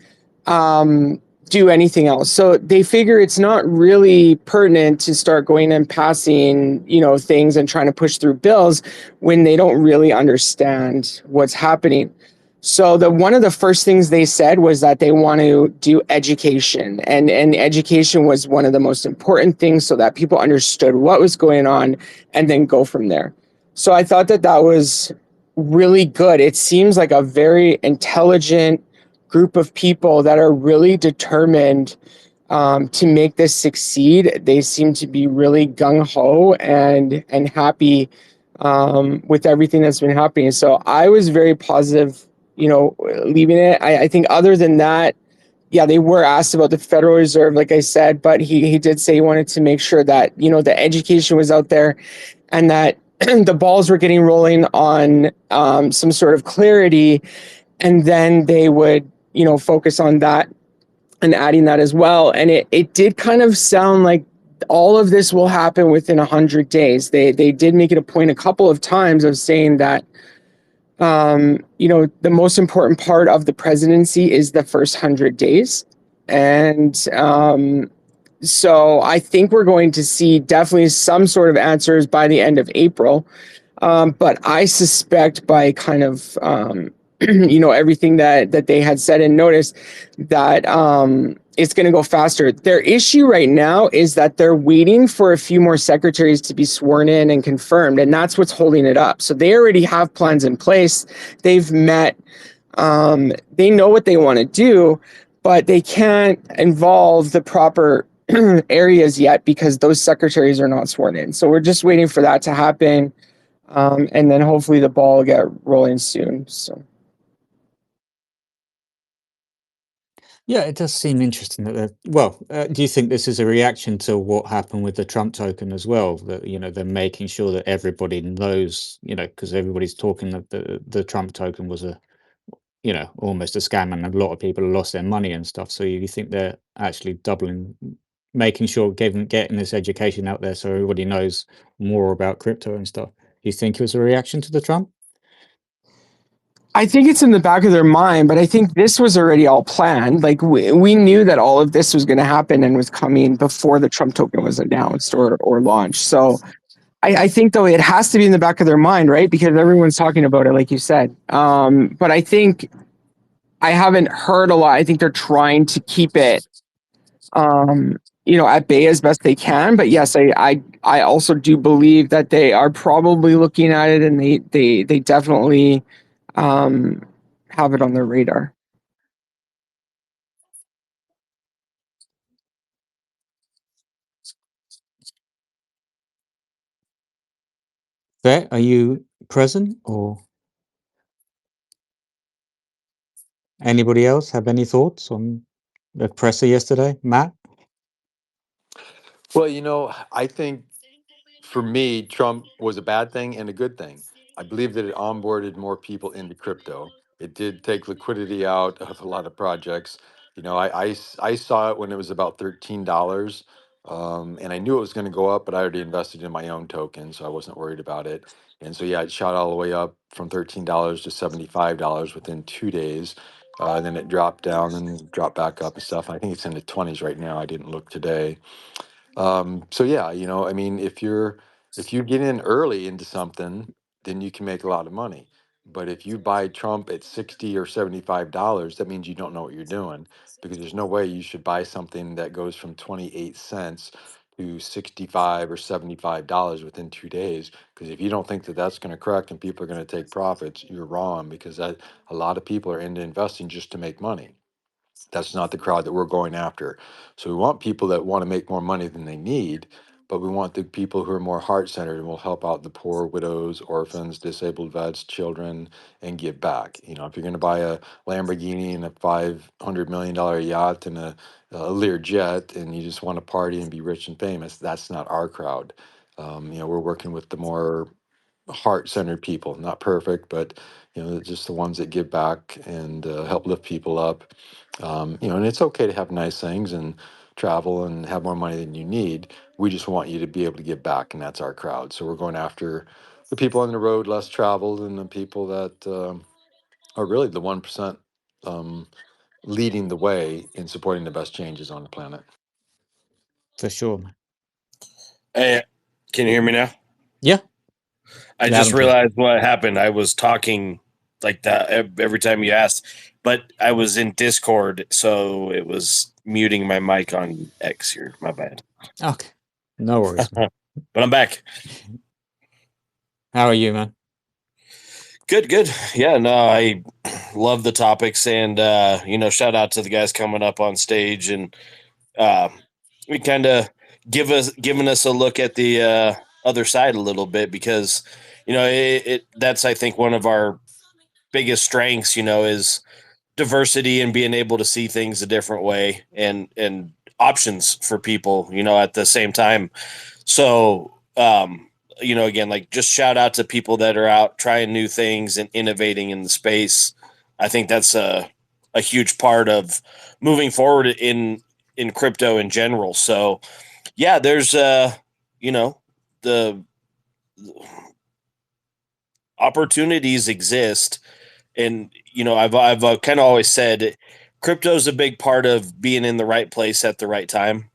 um, do anything else. So they figure it's not really pertinent to start going and passing, things and trying to push through bills when they don't really understand what's happening. So the one of the first things they said was that they want to do education, and education was one of the most important things so that people understood what was going on and then go from there. So I thought that that was really good. It seems like a very intelligent group of people that are really determined to make this succeed. They seem to be really gung ho and happy with everything that's been happening. So I was very positive, leaving it. I think other than that, yeah, they were asked about the Federal Reserve, like I said, but he did say he wanted to make sure that the education was out there and that the balls were getting rolling on some sort of clarity, and then they would focus on that and adding that as well. And it did kind of sound like all of this will happen within 100 days. They did make it a point a couple of times of saying that the most important part of the presidency is the first 100 days. And so I think we're going to see definitely some sort of answers by the end of April. But I suspect by kind of everything that they had said and noticed that it's going to go faster. Their issue right now is that they're waiting for a few more secretaries to be sworn in and confirmed, and that's what's holding it up. So they already have plans in place. They've met. They know what they want to do, but they can't involve the proper areas yet because those secretaries are not sworn in. So we're just waiting for that to happen. And then hopefully the ball will get rolling soon. So Yeah, it does seem interesting that well, do you think this is a reaction to what happened with the Trump token as well? That they're making sure that everybody knows, because everybody's talking that the Trump token was almost a scam, and a lot of people lost their money and stuff. So you think they're actually doubling, making sure getting this education out there so everybody knows more about crypto and stuff? Do you think it was a reaction to the Trump? I think it's in the back of their mind, but I think this was already all planned. Like we knew that all of this was going to happen and was coming before the Trump token was announced or launched. So I think though it has to be in the back of their mind, right? Because everyone's talking about it, like you said. But I think I haven't heard a lot. I think they're trying to keep it at bay as best they can. But yes, I also do believe that they are probably looking at it, and they definitely um, have it on their radar. There, are you present, or anybody else have any thoughts on the presser yesterday, Matt? Well, I think for me, Trump was a bad thing and a good thing. I believe that it onboarded more people into crypto. It did take liquidity out of a lot of projects. I saw it when it was about $13, and I knew it was going to go up, but I already invested in my own token, so I wasn't worried about it. And so, yeah, it shot all the way up from $13 to $75 within 2 days. Then it dropped down and dropped back up and stuff. I think it's in the 20s right now. I didn't look today. So yeah, I mean, if you get in early into something, then you can make a lot of money. But if you buy Trump at $60 or $75, that means you don't know what you're doing, because there's no way you should buy something that goes from 28 cents to 65 or $75 within 2 days. Because if you don't think that that's going to correct and people are going to take profits, you're wrong, because a lot of people are into investing just to make money. That's not the crowd that we're going after. So we want people that want to make more money than they need, but we want the people who are more heart centered and will help out the poor, widows, orphans, disabled vets, children, and give back. If you're going to buy a Lamborghini and a $500 million yacht and a Lear jet, and you just want to party and be rich and famous, that's not our crowd. We're working with the more heart-centered people, not perfect, but just the ones that give back and help lift people up. And it's okay to have nice things and travel and have more money than you need. We just want you to be able to give back, and that's our crowd. So we're going after the people on the road less traveled, and the people that are really the 1%, um, leading the way in supporting the best changes on the planet. For sure, man. Hey, can you hear me now? Yeah. I Loud just and clear. realized what happened. I was talking like that every time you asked, but I was in Discord, so it was muting my mic on X here. My bad. Okay. No worries, man. But I'm back. How are you, man? Good. Yeah, no, I love the topics, and shout out to the guys coming up on stage, and we kind of giving us a look at the other side a little bit, because that's, I think, one of our biggest strengths, is diversity and being able to see things a different way, and options for people, at the same time. So, again, like, just shout out to people that are out trying new things and innovating in the space. I think that's a huge part of moving forward in crypto in general. So yeah, there's the opportunities exist. And I've kind of always said crypto is a big part of being in the right place at the right time,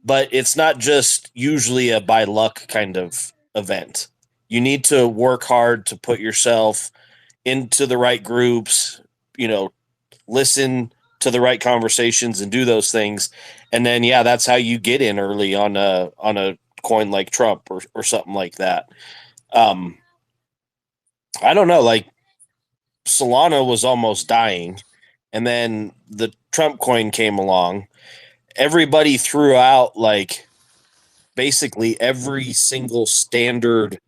but it's not just usually a by luck kind of event. You need to work hard to put yourself into the right groups, listen to the right conversations and do those things. And then, yeah, that's how you get in early on a coin like Trump, or something like that. Um, I don't know, like, Solana was almost dying, and then the Trump coin came along. Everybody threw out, like, basically every single standard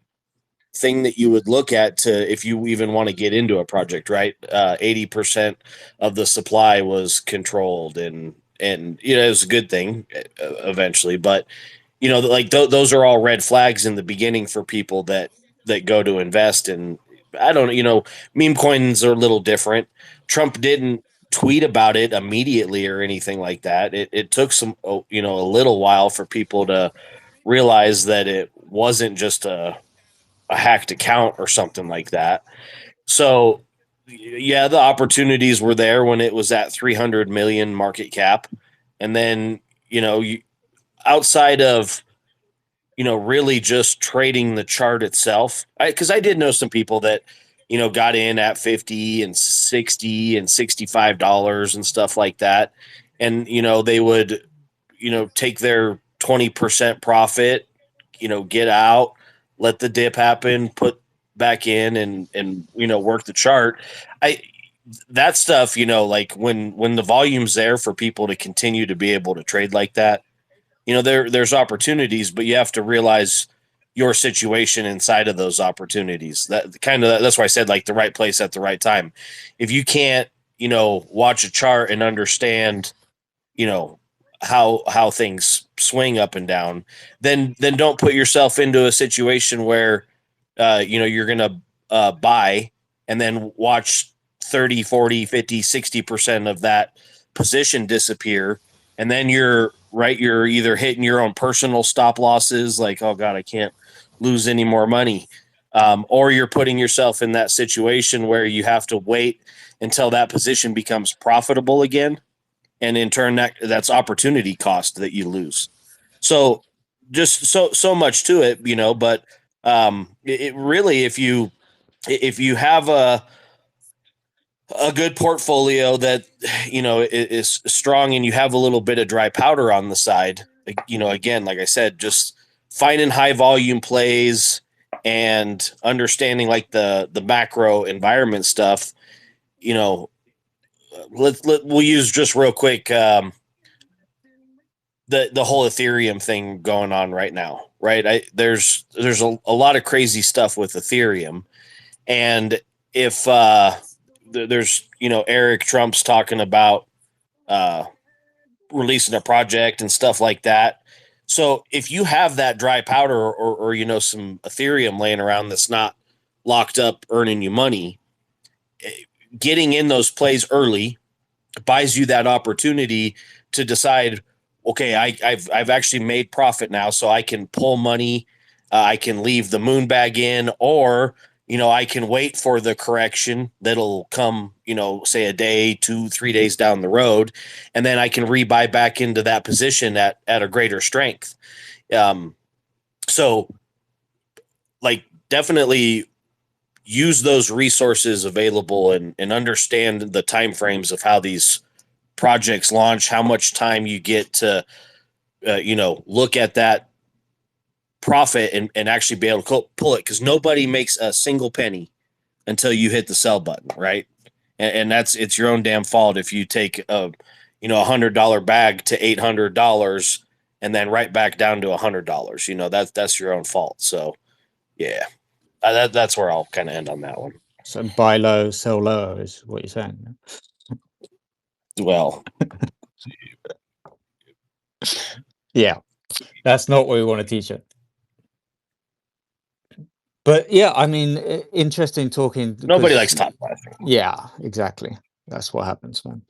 thing that you would look at to, if you even want to get into a project, right? 80% of the supply was controlled, and it was a good thing eventually, but like, those are all red flags in the beginning for people that go to invest. And I don't, meme coins are a little different. Trump didn't tweet about it immediately or anything like that. It took a little while for people to realize that it wasn't just a hacked account or something like that. So yeah, the opportunities were there when it was at 300 million market cap. And then, outside of, really just trading the chart itself, because I did know some people that, got in at 50 and 60 and $65 and stuff like that. And, they would, take their 20% profit, get out, let the dip happen, put back in, and work the chart. I That stuff, like, when the volume's there for people to continue to be able to trade like that, there's opportunities, but you have to realize your situation inside of those opportunities. That's why I said, like, the right place at the right time. If you can't, watch a chart and understand, you know, how things swing up and down, then don't put yourself into a situation where you're gonna buy and then watch 30, 40, 50, 60% of that position disappear. And then you're either hitting your own personal stop losses, like, oh God, I can't lose any more money. Or you're putting yourself in that situation where you have to wait until that position becomes profitable again. And in turn, that's opportunity cost that you lose. So just so much to it, but it really, if you if you have a good portfolio that is strong and you have a little bit of dry powder on the side, again, like I said, just finding high volume plays and understanding like the macro environment stuff. You know, we'll use just real quick the whole Ethereum thing going on right now, right? There's a lot of crazy stuff with Ethereum, and if there's Eric Trump's talking about uh, releasing a project and stuff like that. So if you have that dry powder or some Ethereum laying around that's not locked up earning you money, getting in those plays early buys you that opportunity to decide, okay, I've actually made profit now, so I can pull money, I can leave the moon bag in, or I can wait for the correction that'll come, say a day, 2, 3 days down the road, and then I can rebuy back into that position at a greater strength. Um, so, like, definitely use those resources available and understand the time frames of how these projects launch, how much time you get to, look at that profit and actually be able to pull it, because nobody makes a single penny until you hit the sell button, right? And it's your own damn fault if you take $100 bag to $800 and then right back down to $100. That's your own fault. So yeah, that's where I'll kind of end on that one. So buy low, sell low is what you're saying. Well, Yeah, that's not what we want to teach it. But yeah, I mean, interesting talking. nobody likes Because top laughing. yeah, exactly. That's what happens, man.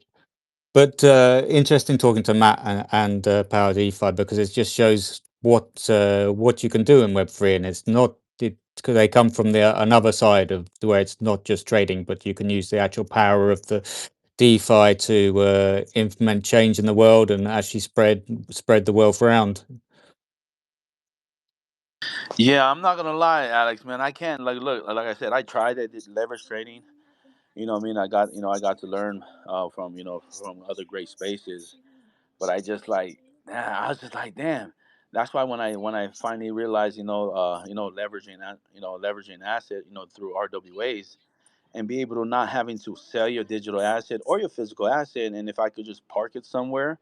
But interesting talking to Matt and Power DeFi, because it just shows what you can do in Web3, and it's not because they come from the another side of the way it's not just trading, but you can use the actual power of the DeFi to implement change in the world and actually spread the wealth around. Yeah, I'm not gonna lie, Alex, man. I can't like look like I said. I tried it, did leverage trading. You know, what I mean, I got to learn from from other great spaces. But I just like, I was just like, damn. That's why when I finally realized, leveraging that, leveraging asset, through RWAs, and be able to not having to sell your digital asset or your physical asset, and if I could just park it somewhere,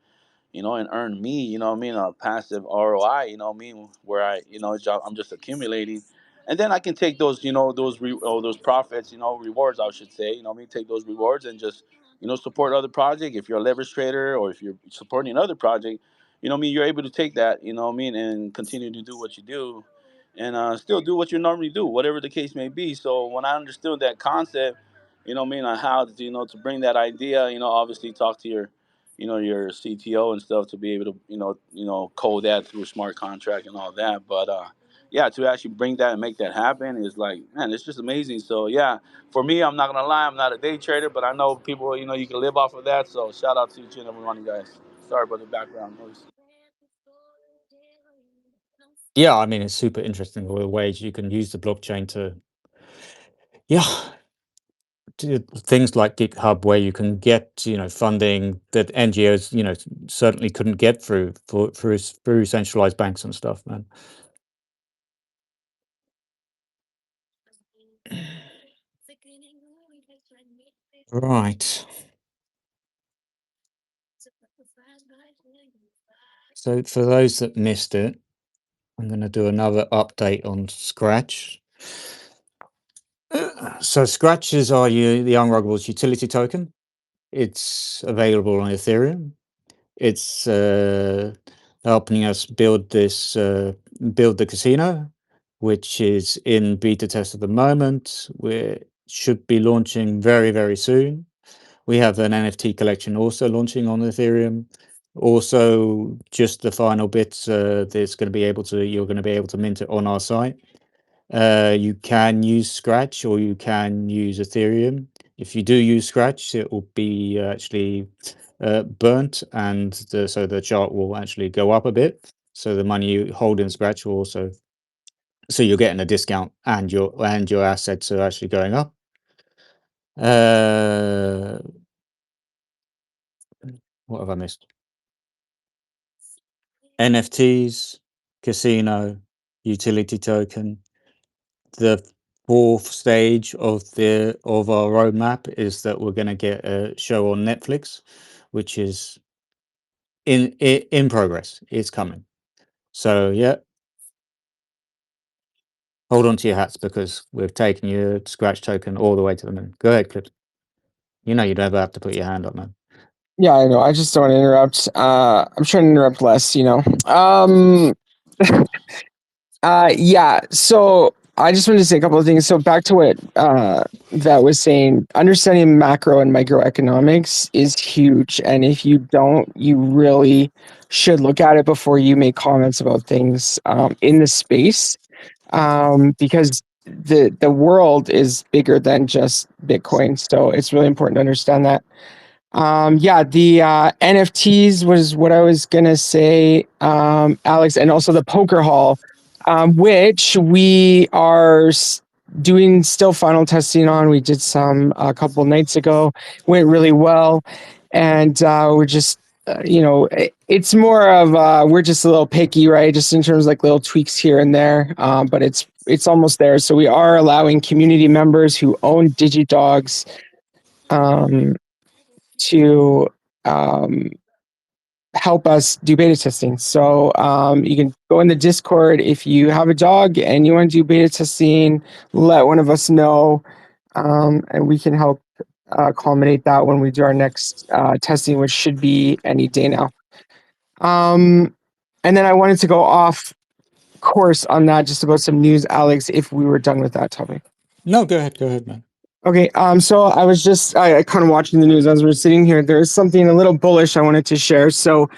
and earn me, what I mean, a passive ROI, what I mean, where I'm just accumulating, and then I can take those, those profits, rewards, I should say, what I mean, take those rewards and just, support other project. If you're a leverage trader or if you're supporting another project, what I mean, you're able to take that, what I mean, and continue to do what you do, and still do what you normally do, whatever the case may be. So when I understood that concept, what I mean, on how to, to bring that idea, obviously talk to your CTO and stuff to be able to code that through a smart contract and all that. But yeah, to actually bring that and make that happen is like, man, it's just amazing. So yeah, for me, I'm not gonna lie, I'm not a day trader, but I know people, you can live off of that. So shout out to each and every one of you guys. Sorry about the background noise. Yeah, I mean, it's super interesting the ways you can use the blockchain to, yeah, to things like GitHub, where you can get, funding that NGOs, certainly couldn't get through centralized banks and stuff, man. Right. So for those that missed it, I'm going to do another update on Scratch. So Scratch is the Unruggables utility token. It's available on Ethereum. It's helping us build the casino, which is in beta test at the moment. We should be launching very, very soon. We have an NFT collection also launching on Ethereum. Also, just the final bits that's going to be able to you're going to be able to mint it on our site. You can use Scratch or you can use Ethereum. If you do use Scratch, it will be actually burnt, and so the chart will actually go up a bit. So the money you hold in Scratch will also So you're getting a discount, and your assets are actually going up. What have I missed? NFTs, casino, utility token. The fourth stage of our roadmap is that we're going to get a show on Netflix, which is in progress. It's coming. So yeah, hold on to your hats, because we've taken your scratch token all the way to the moon. Go ahead, Clips. You never have to put your hand up, man. Yeah, I know. I just don't want to interrupt. I'm trying to interrupt less, Yeah. So I just wanted to say a couple of things. So back to what Vet was saying, understanding macro and microeconomics is huge. And if you don't, you really should look at it before you make comments about things in the space, because the world is bigger than just Bitcoin. So it's really important to understand that. Yeah, the NFTs was what I was gonna say, Alex, and also the poker hall, which we are doing still final testing on. We did some a couple nights ago, went really well, and we're just, it's more of we're just a little picky, right? Just in terms of like little tweaks here and there, but it's almost there. So we are allowing community members who own DigiDogs to help us do beta testing. So you can go in the Discord if you have a dog and you want to do beta testing. Let one of us know, and we can help accommodate that when we do our next testing, which should be any day now. And then I wanted to go off course on that, just about some news, Alex, if we were done with that topic. No, go ahead, man. Okay, so I was just I kind of watching the news as we're sitting here. There's something a little bullish I wanted to share. So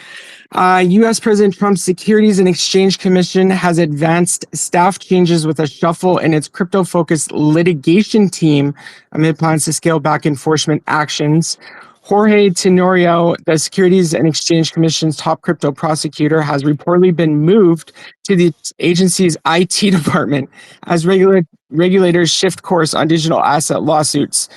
U.S. President Trump's Securities and Exchange Commission has advanced staff changes with a shuffle in its crypto-focused litigation team amid plans to scale back enforcement actions. Jorge Tenorio, the Securities and Exchange Commission's top crypto prosecutor, has reportedly been moved to the agency's IT department as regulators shift course on digital asset lawsuits.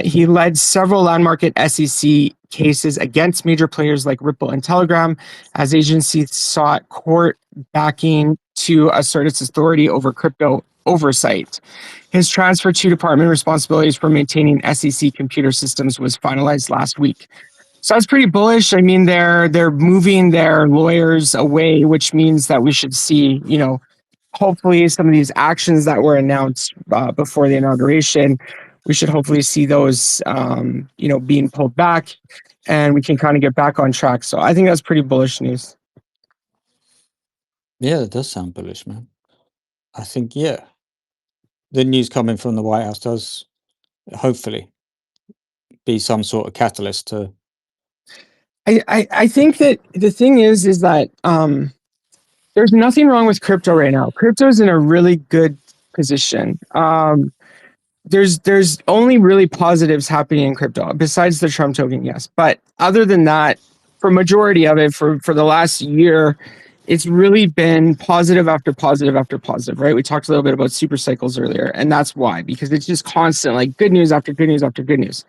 He led several landmark SEC cases against major players like Ripple and Telegram, as agencies sought court backing to assert its authority over crypto oversight. His transfer to department responsibilities for maintaining SEC computer systems was finalized last week. So that's pretty bullish. I mean, they're moving their lawyers away, which means that we should see, hopefully some of these actions that were announced before the inauguration, we should hopefully see those, being pulled back, and we can kind of get back on track. So I think that's pretty bullish news. Yeah, it does sound bullish, man. I think, yeah, the news coming from the White House does hopefully be some sort of catalyst to. I think that the thing is that there's nothing wrong with crypto right now. Crypto is in a really good position. There's only really positives happening in crypto besides the Trump token, yes. But other than that, for majority of it, for the last year, it's really been positive after positive after positive, right? We talked a little bit about super cycles earlier, and that's why, because it's just constant, like good news after good news after good news.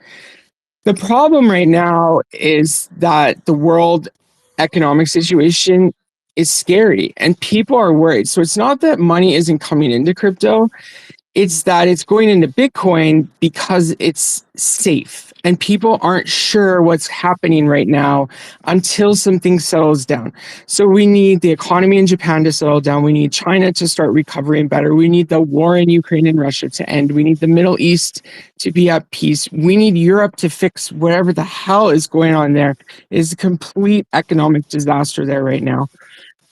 The problem right now is that the world economic situation is scary and people are worried. So it's not that money isn't coming into crypto, it's that it's going into Bitcoin because it's safe and people aren't sure what's happening right now until something settles down. So we need the economy in Japan to settle down. We need China to start recovering better. We need the war in Ukraine and Russia to end. We need the Middle East to be at peace. We need Europe to fix whatever the hell is going on there. It is a complete economic disaster there right now.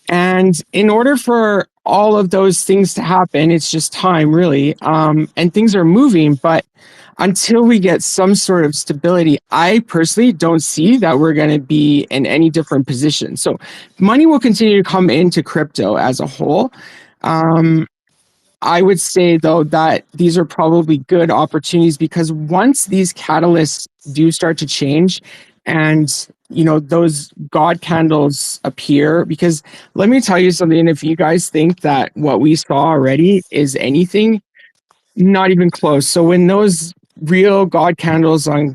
And in order for all of those things to happen, it's just time, really. And things are moving, but until we get some sort of stability, I personally don't see that we're going to be in any different position. So money will continue to come into crypto as a whole. I would say, though, that these are probably good opportunities because once these catalysts do start to change and those god candles appear. Because let me tell you something, if you guys think that what we saw already is anything, not even close. So when those real god candles on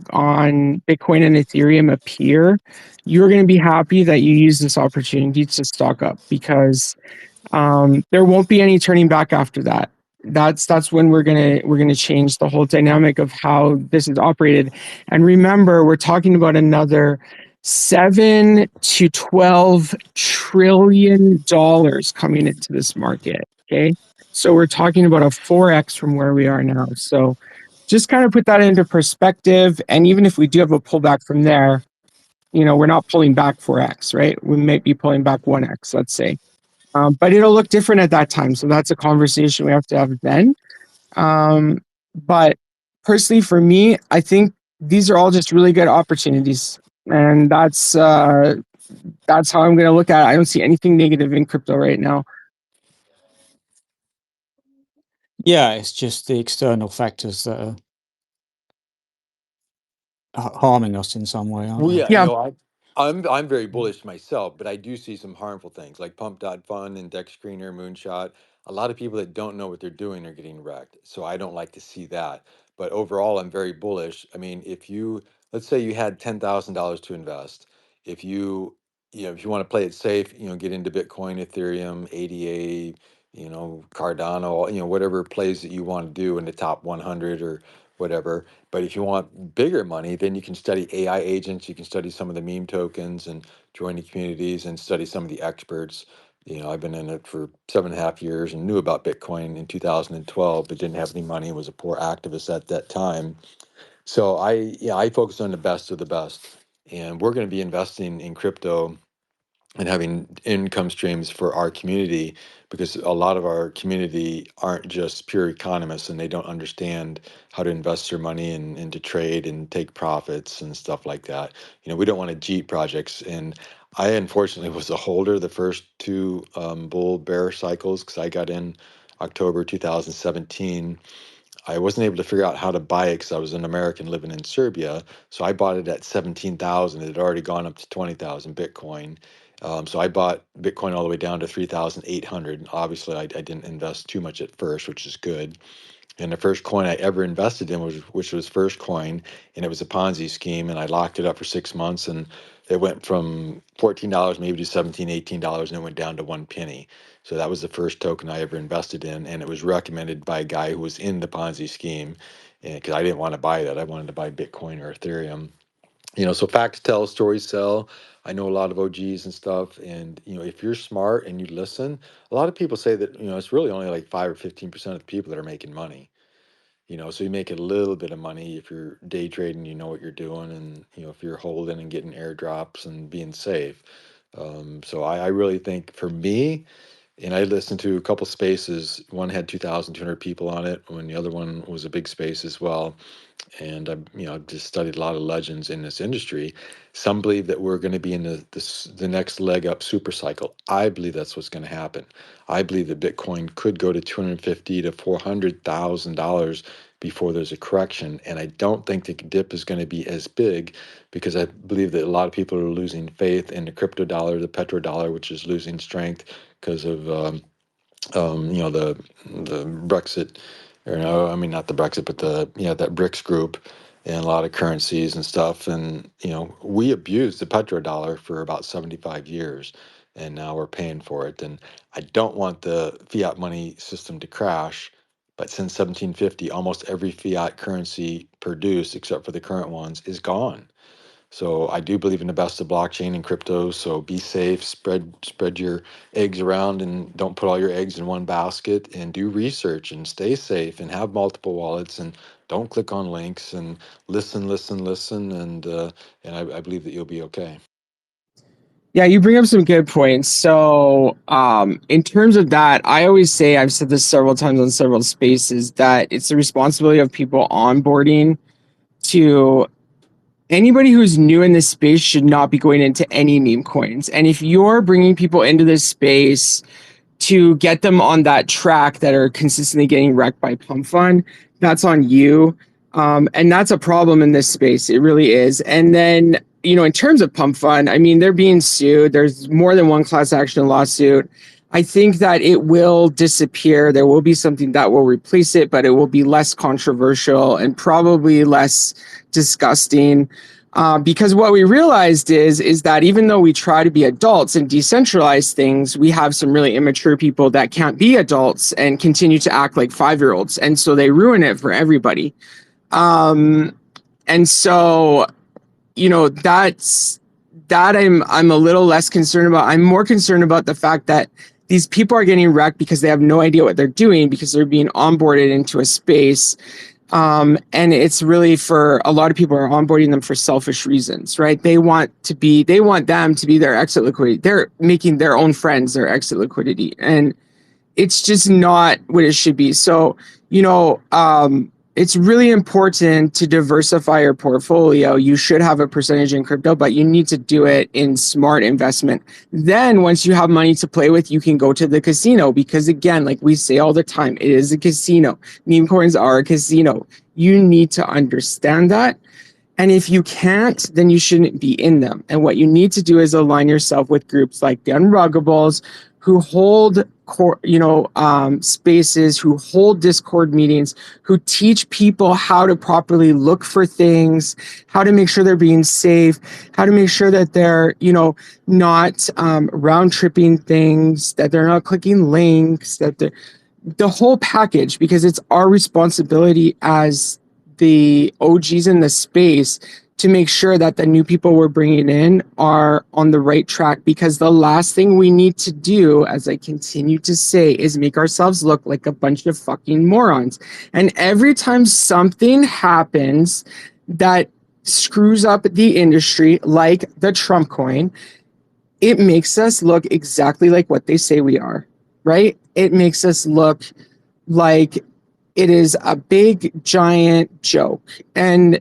Bitcoin and Ethereum appear, you're going to be happy that you use this opportunity to stock up, because there won't be any turning back after that. That's when we're gonna change the whole dynamic of how this is operated. And remember, we're talking about another $7 to $12 trillion coming into this market. Okay, so we're talking about a 4x from where we are now. So just kind of put that into perspective. And even if we do have a pullback from there, we're not pulling back 4x, right? We might be pulling back 1x, let's say. But it'll look different at that time. So that's a conversation we have to have then. But personally, for me, I think these are all just really good opportunities. And that's how I'm going to look at it. I don't see anything negative in crypto right now. Yeah, it's just the external factors that are harming us in some way, aren't Well, they? yeah, Yeah. I'm very bullish myself, but I do see some harmful things like Pump.Fun, Index Screener, Moonshot. A lot of people that don't know what they're doing are getting wrecked. So I don't like to see that. But overall, I'm very bullish. I mean, if you, let's say you had $10,000 to invest, if if you want to play it safe, get into Bitcoin, Ethereum, ADA, Cardano, whatever plays that you want to do in the top 100 or whatever. But if you want bigger money, then you can study AI agents, you can study some of the meme tokens and join the communities and study some of the experts. I've been in it for 7.5 years and knew about Bitcoin in 2012, but didn't have any money and was a poor activist at that time. So I focus on the best of the best. And we're going to be investing in crypto and having income streams for our community, because a lot of our community aren't just pure economists and they don't understand how to invest their money and to trade and take profits and stuff like that. We don't want to Jeep projects. And I unfortunately was a holder the first two bull bear cycles, because I got in October 2017. I wasn't able to figure out how to buy it because I was an American living in Serbia. So I bought it at 17,000. It had already gone up to 20,000 Bitcoin. So I bought Bitcoin all the way down to 3,800. Obviously, I didn't invest too much at first, which is good. And the first coin I ever invested in which was First Coin, and it was a Ponzi scheme. And I locked it up for 6 months, and it went from $14 maybe to $17, $18, and it went down to 1 penny. So that was the first token I ever invested in, and it was recommended by a guy who was in the Ponzi scheme, and because I didn't want to buy that, I wanted to buy Bitcoin or Ethereum. So facts tell, stories sell. I know a lot of OGs and stuff, and if you're smart and you listen, a lot of people say that it's really only like 5 or 15% of the people that are making money. So you make a little bit of money if you're day trading, you know what you're doing, and if you're holding and getting airdrops and being safe. So I really think for me, and I listened to a couple spaces. One had 2,200 people on it, when the other one was a big space as well. And I've just studied a lot of legends in this industry. Some believe that we're going to be in the next leg up super cycle. I believe that's what's going to happen. I believe that Bitcoin could go to 250 to $400,000 before there's a correction, and I don't think the dip is going to be as big, because I believe that a lot of people are losing faith in the crypto dollar, the petrodollar, which is losing strength because of the Brexit, or no, I mean not the Brexit, but that BRICS group, and a lot of currencies and stuff. And we abused the petrodollar for about 75 years, and now we're paying for it. And I don't want the fiat money system to crash. But since 1750, almost every fiat currency produced, except for the current ones, is gone. So I do believe in the best of blockchain and crypto. So be safe, spread your eggs around, and don't put all your eggs in one basket, and do research and stay safe and have multiple wallets, and don't click on links, and listen, and I believe that you'll be okay. Yeah, you bring up some good points. So, in terms of that, I always say, I've said this several times on several spaces, that it's the responsibility of people onboarding to anybody who's new in this space should not be going into any meme coins. And if you're bringing people into this space to get them on that track that are consistently getting wrecked by pump fund, that's on you. And that's a problem in this space. It really is. And then, in terms of Pump Fund, I mean, they're being sued. There's more than one class action lawsuit. I think that it will disappear. There will be something that will replace it, but it will be less controversial and probably less disgusting. Because what we realized is that even though we try to be adults and decentralize things, we have some really immature people that can't be adults and continue to act like 5-year-olds. And so they ruin it for everybody. And so, that I'm a little less concerned about. I'm more concerned about the fact that these people are getting wrecked because they have no idea what they're doing, because they're being onboarded into a space. And it's really, for a lot of people, are onboarding them for selfish reasons, right? They want them to be their exit liquidity. They're making their own friends their exit liquidity. And it's just not what it should be. So, it's really important to diversify your portfolio. You should have a percentage in crypto, but you need to do it in smart investment. Then once you have money to play with, you can go to the casino, because again, like we say all the time, it is a casino. Meme coins are a casino. You need to understand that. And if you can't, then you shouldn't be in them. And what you need to do is align yourself with groups like the Unruggables, who hold spaces, who hold Discord meetings, who teach people how to properly look for things, how to make sure they're being safe, how to make sure that they're, not round tripping things, that they're not clicking links, that they're the whole package, because it's our responsibility as the OGs in the space to make sure that the new people we're bringing in are on the right track. Because the last thing we need to do, as I continue to say, is make ourselves look like a bunch of fucking morons. And every time something happens that screws up the industry, like the Trump coin, it makes us look exactly like what they say we are, right? It makes us look like it is a big, giant joke. And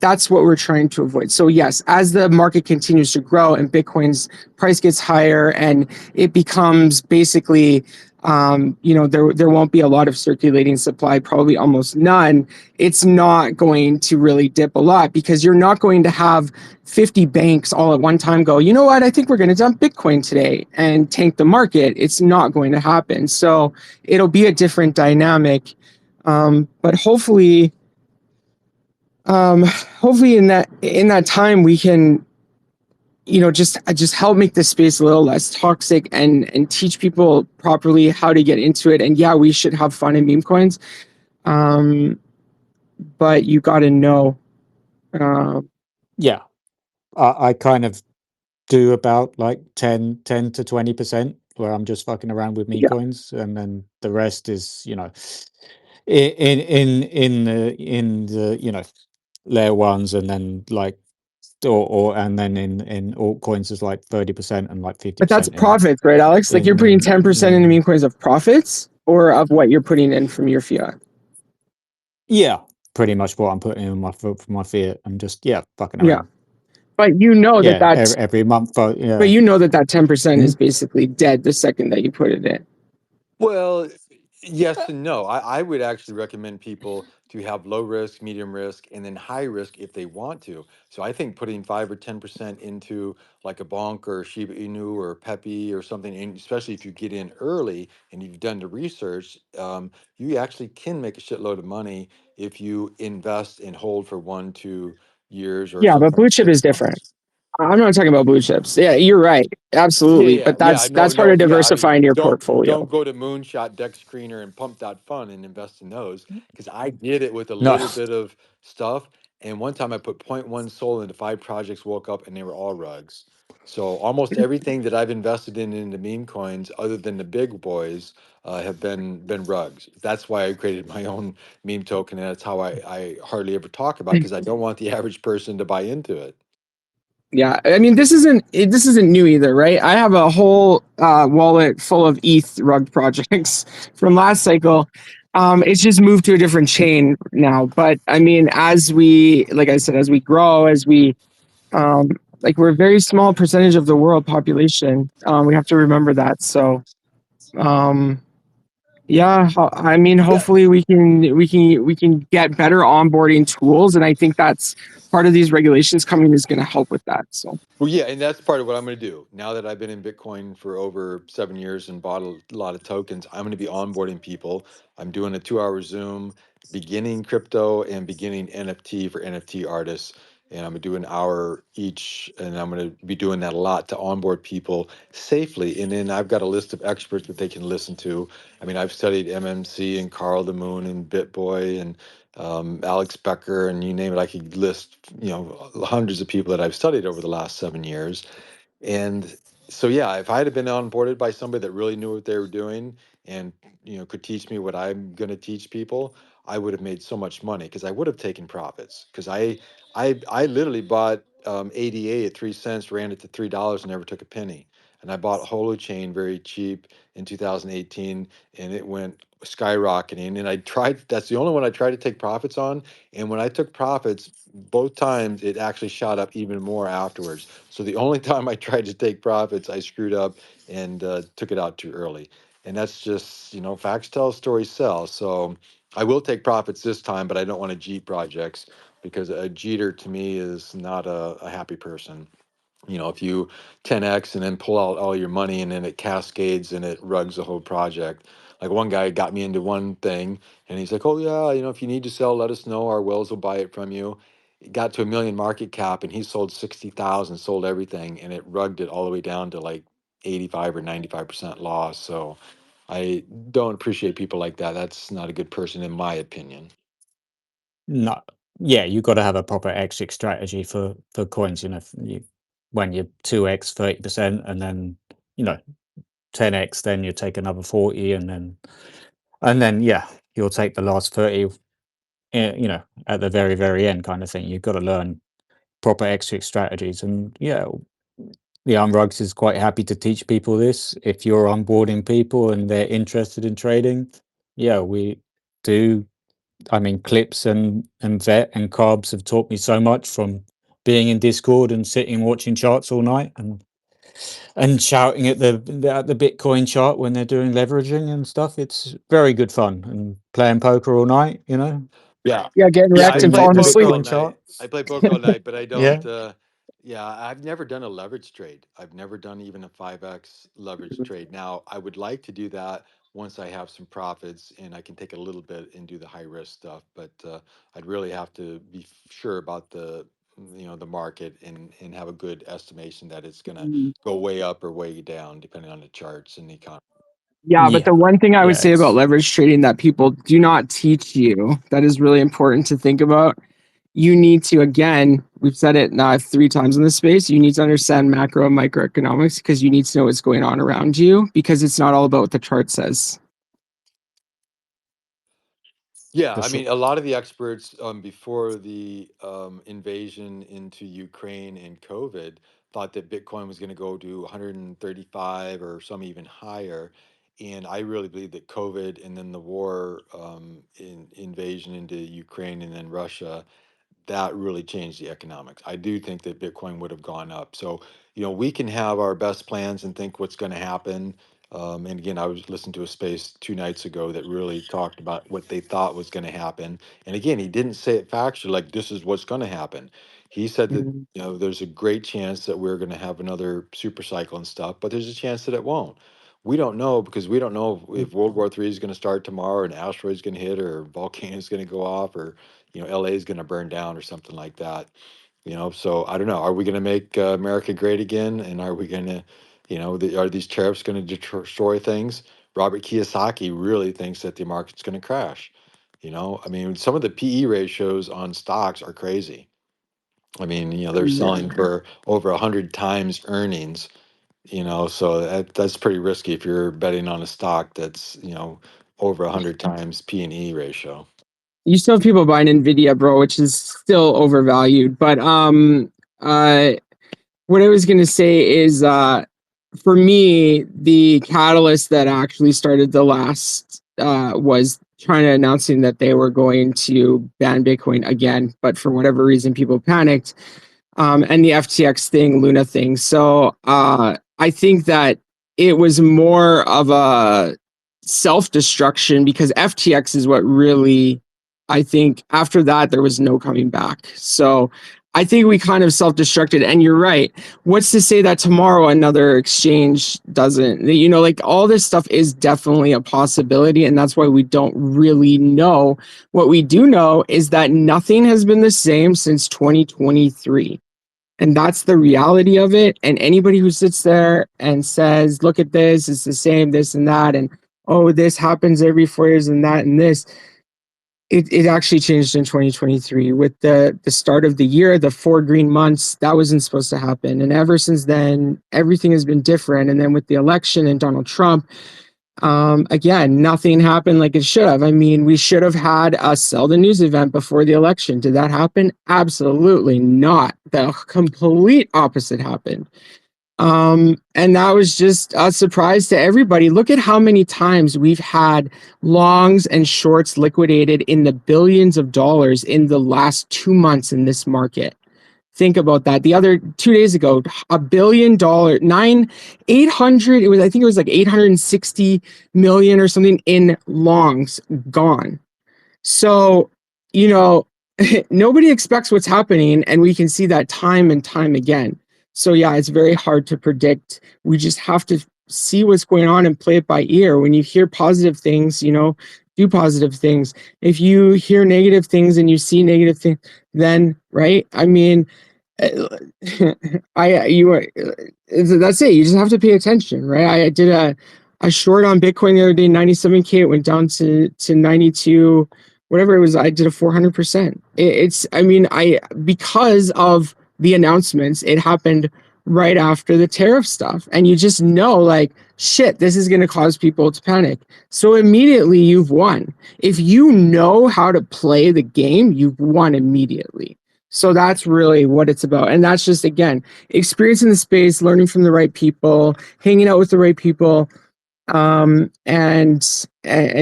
that's what we're trying to avoid. So yes, as the market continues to grow and Bitcoin's price gets higher and it becomes basically, there won't be a lot of circulating supply, probably almost none. It's not going to really dip a lot, because you're not going to have 50 banks all at one time go, you know what, I think we're going to dump Bitcoin today and tank the market. It's not going to happen. So it'll be a different dynamic. But hopefully in that time we can, just help make the space a little less toxic and teach people properly how to get into it. And yeah, we should have fun in meme coins, but you got to know. Yeah, I kind of do about like 10 to 20%, where I'm just fucking around with meme coins, and then the rest is, in the layer ones, and then like and then in altcoins is like 30% and like 50%. But that's profits, right, Alex? Like you're putting 10% in the meme coins of profits, or of what you're putting in from your fiat? Yeah, pretty much what I'm putting in my fiat. I'm just fucking around. Yeah, but that's every month. But that 10% is basically dead the second that you put it in. Well, yes and no. I would actually recommend people to have low risk, medium risk, and then high risk if they want to. So I think putting 5 or 10% into like a Bonk or Shiba Inu or Pepe or something, and especially if you get in early and you've done the research, you actually can make a shitload of money if you invest and hold for 1, 2 years or but blue chip is 6 different. months. I'm not talking about blue chips. Yeah, you're right. Absolutely. But that's No, part no, of yeah. I mean, diversifying your portfolio. don't go to Moonshot, Dex Screener, and Pump That Fun and invest in those, because I did it with a no, little bit of stuff. And one time I put point 0.1 soul into 5 projects, woke up and they were all rugs. So almost everything that I've invested in the meme coins, other than the big boys, have been rugs. That's why I created my own meme token, and that's how I hardly ever talk about, because I don't want the average person to buy into it. Yeah, I mean, this isn't new either, right? I have a whole wallet full of ETH rug projects from last cycle. It's just moved to a different chain now. But I mean, like I said, as we grow, we're a very small percentage of the world population. We have to remember that. So, Yeah, I mean, Yeah. hopefully we can get better onboarding tools, and I think that's part of these regulations coming is going to help with that. So, Well, yeah, and that's part of what I'm going to do. Now that I've been in Bitcoin for over 7 years and bought a lot of tokens, I'm going to be onboarding people. I'm doing a 2 hour Zoom, beginning crypto and beginning NFT for NFT artists. And I'm going to do an hour each, and I'm going to be doing that a lot to onboard people safely. And then I've got a list of experts that they can listen to. I mean, I've studied MMC and Carl the Moon and BitBoy and Alex Becker, and you name it. I could list, hundreds of people that I've studied over the last 7 years. And so, yeah, if I had been onboarded by somebody that really knew what they were doing and could teach me what I'm going to teach people, I would have made so much money because I would have taken profits. Because I literally bought ADA at 3 cents, ran it to $3, and never took a penny. And I bought Holochain very cheap in 2018, and it went skyrocketing. And I tried. That's the only one I tried to take profits on. And when I took profits, both times it actually shot up even more afterwards. So the only time I tried to take profits, I screwed up and took it out too early. And that's just, facts tell, stories sell. So I will take profits this time, but I don't want to Jeet projects because a Jeter to me is not a happy person. If you 10x and then pull out all your money and then it cascades and it rugs the whole project. Like one guy got me into one thing and he's like, oh, yeah, if you need to sell, let us know. Our wells will buy it from you. It got to 1 million market cap and he sold 60,000, sold everything, and it rugged it all the way down to like 85 or 95% loss. So I don't appreciate people like that. That's not a good person, in my opinion. No, yeah, you've got to have a proper exit strategy for coins. When you're 2x 30%, and then 10x, then you take another 40, and then yeah, you'll take the last 30. At the very very end, kind of thing. You've got to learn proper exit strategies, and yeah, the Unrugs is quite happy to teach people this. If you're onboarding people and they're interested in trading, yeah, we do. I mean, Clips and Vet and Carbs have taught me so much from being in Discord and sitting watching charts all night and shouting at the Bitcoin chart when they're doing leveraging and stuff. It's very good fun, and playing poker all night. Yeah. yeah, getting Yeah, wrecked I and play Sitting falling the poker asleep. all Bitcoin night. chart. I play poker all night, but I Yeah. don't. Yeah, I've never done a leverage trade. I've never done even a 5x leverage trade. Now, I would like to do that once I have some profits and I can take a little bit and do the high risk stuff. But I'd really have to be sure about the market and have a good estimation that it's going to go way up or way down depending on the charts and the economy. Yeah, but Yeah. the one thing I would Yeah. say about leverage trading that people do not teach you that is really important to think about. You need to, again, we've said it now 3 times in this space. You need to understand macro and microeconomics because you need to know what's going on around you because it's not all about what the chart says. Yeah, For I sure. mean, a lot of the experts before the invasion into Ukraine and COVID thought that Bitcoin was going to go to 135 or some even higher. And I really believe that COVID and then the war invasion into Ukraine and then Russia, that really changed the economics. I do think that Bitcoin would have gone up. So, we can have our best plans and think what's going to happen. And again, I was listening to a space 2 nights ago that really talked about what they thought was going to happen. And again, he didn't say it factually, like this is what's going to happen. He said that, Mhm. there's a great chance that we're going to have another super cycle and stuff, but there's a chance that it won't. We don't know because we don't know if World War III is going to start tomorrow, or an asteroid is going to hit, or a volcano is going to go off, or LA is going to burn down or something like that. So I don't know. Are we going to make America great again? And are we going to, are these tariffs going to destroy things? Robert Kiyosaki really thinks that the market's going to crash. I mean, some of the PE ratios on stocks are crazy. I mean, they're selling for over 100 times earnings. So that's pretty risky if you're betting on a stock that's over 100 times P&E ratio. You still have people buying Nvidia, bro, which is still overvalued. But uh, what I was gonna say is, for me, the catalyst that actually started the last was China announcing that they were going to ban Bitcoin again, but for whatever reason, people panicked. And the FTX thing, Luna thing. So I think that it was more of a self-destruction, because FTX is what really, I think after that there was no coming back. So I think we kind of self-destructed. And you're right. What's to say that tomorrow another exchange doesn't? Like all this stuff is definitely a possibility, and that's why we don't really know. What we do know is that nothing has been the same since 2023. And that's the reality of it. And anybody who sits there and says, look at this, it's the same, this and that, and oh, this happens every 4 years and that and this, it actually changed in 2023 with the start of the year, the 4 green months. That wasn't supposed to happen. And ever since then, everything has been different. And then with the election and Donald Trump, again, nothing happened like it should have. I mean, we should have had a sell the news event before the election. Did that happen? Absolutely not. The complete opposite happened. And that was just a surprise to everybody. Look at how many times we've had longs and shorts liquidated in the billions of dollars in the last 2 months in this market. Think about that. The other 2 days ago, $1 billion, 800, I think it was like 860 million or something in longs gone. So, you know, nobody expects what's happening, and we can see that time and time again. So yeah, it's very hard to predict. We just have to see what's going on and play it by ear. When you hear positive things, do positive things. If you hear negative things and you see negative things, then right? I mean, that's it. You just have to pay attention, right? I did a short on Bitcoin the other day, 97K. It went down to 92, whatever it was. I did a 400%. Because of the announcements, it happened right after the tariff stuff, and you just know, like, shit, this is going to cause people to panic. So immediately you've won. If you know how to play the game, you've won immediately. So that's really what it's about. And that's just, again, experiencing the space, learning from the right people, hanging out with the right people, and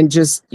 just,